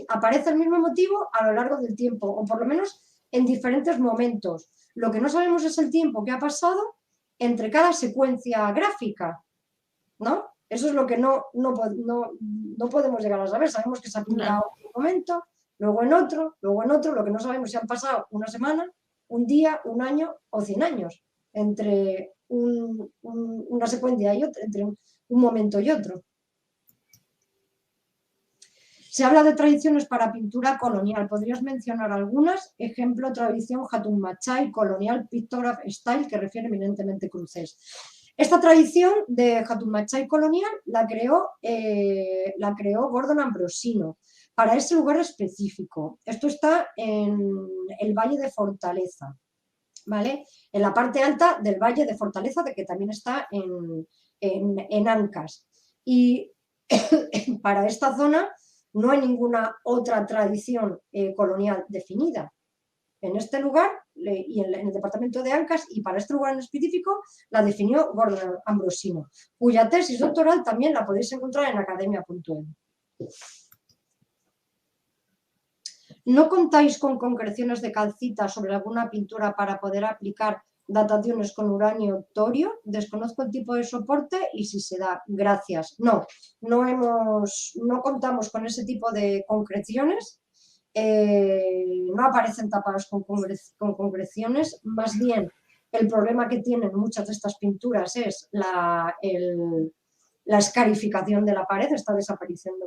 Aparece el mismo motivo a lo largo del tiempo, o por lo menos en diferentes momentos. Lo que no sabemos es el tiempo que ha pasado entre cada secuencia gráfica, ¿no? Eso es lo que no podemos llegar a saber. Sabemos que se ha pintado en un momento, luego en otro. Lo que no sabemos si han pasado una semana, un día, un año o 100 años entre una secuencia y otra, entre un momento y otro. Se habla de tradiciones para pintura colonial. ¿Podrías mencionar algunas? Ejemplo, tradición Hatun Machai, colonial, pictograph style, que refiere eminentemente cruces. Esta tradición de Hatun Machai colonial la creó Gordon Ambrosino para ese lugar específico. Esto está en el Valle de Fortaleza, ¿vale? En la parte alta del Valle de Fortaleza, de que también está en Ancas. Y para esta zona no hay ninguna otra tradición colonial definida. En este lugar y en el departamento de Ancas, y para este lugar en específico, la definió Gordon Ambrosino, cuya tesis doctoral también la podéis encontrar en academia.edu. ¿No contáis con concreciones de calcita sobre alguna pintura para poder aplicar dataciones con uranio torio? Desconozco el tipo de soporte y si se da. Gracias. No contamos con ese tipo de concreciones. No aparecen tapados con concreciones. Más bien, el problema que tienen muchas de estas pinturas es la escarificación de la pared, está desapareciendo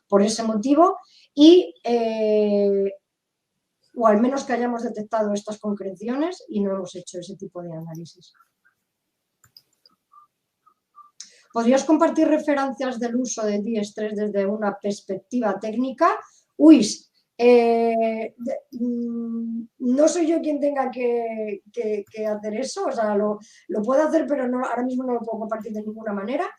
por ese motivo, o al menos que hayamos detectado estas concreciones y no hemos hecho ese tipo de análisis. ¿Podrías compartir referencias del uso de DIESTRES desde una perspectiva técnica? No soy yo quien tenga que hacer eso, o sea, lo puedo hacer, pero ahora mismo no lo puedo compartir de ninguna manera.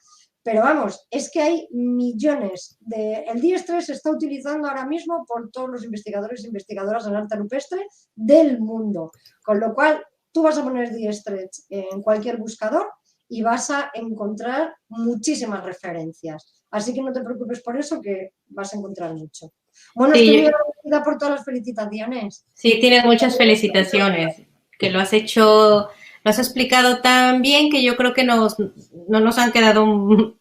Pero vamos, es que hay millones el DIESTRES se está utilizando ahora mismo por todos los investigadores e investigadoras en arte rupestre del mundo, con lo cual tú vas a poner DIESTRES en cualquier buscador y vas a encontrar muchísimas referencias. Así que no te preocupes por eso, que vas a encontrar mucho. Bueno, estoy muy agradecida por todas las felicitaciones. Sí, tienes muchas felicitaciones, que lo has explicado tan bien que yo creo que no nos han quedado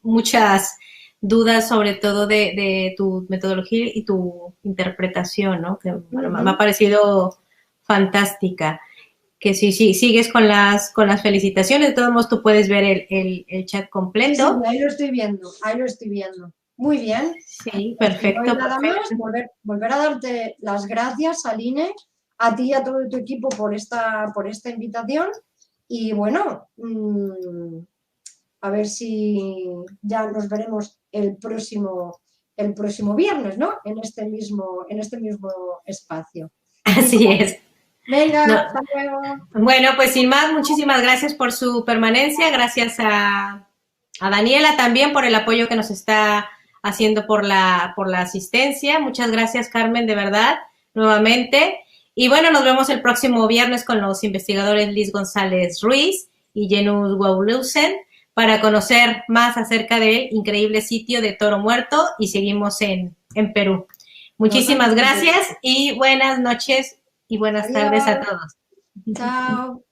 muchas dudas, sobre todo de tu metodología y tu interpretación, ¿no? Que bueno, me ha parecido fantástica. Que sí, sigues con las felicitaciones. De todos modos, tú puedes ver el chat completo. Sí, ahí lo estoy viendo. Muy bien. Sí, perfecto. No hay nada más, volver a darte las gracias, Aline, a ti y a todo tu equipo por esta invitación. Y bueno, a ver si ya nos veremos el próximo viernes, ¿no? En este mismo espacio. Así es. Venga, hasta luego. Bueno, pues sin más, muchísimas gracias por su permanencia. Gracias a Daniela también por el apoyo que nos está haciendo por la asistencia. Muchas gracias, Carmen, de verdad, nuevamente. Y bueno, nos vemos el próximo viernes con los investigadores Liz González Ruiz y Jenus Waulusen para conocer más acerca del increíble sitio de Toro Muerto, y seguimos en Perú. Muchísimas gracias y buenas noches y buenas tardes a todos. Chao.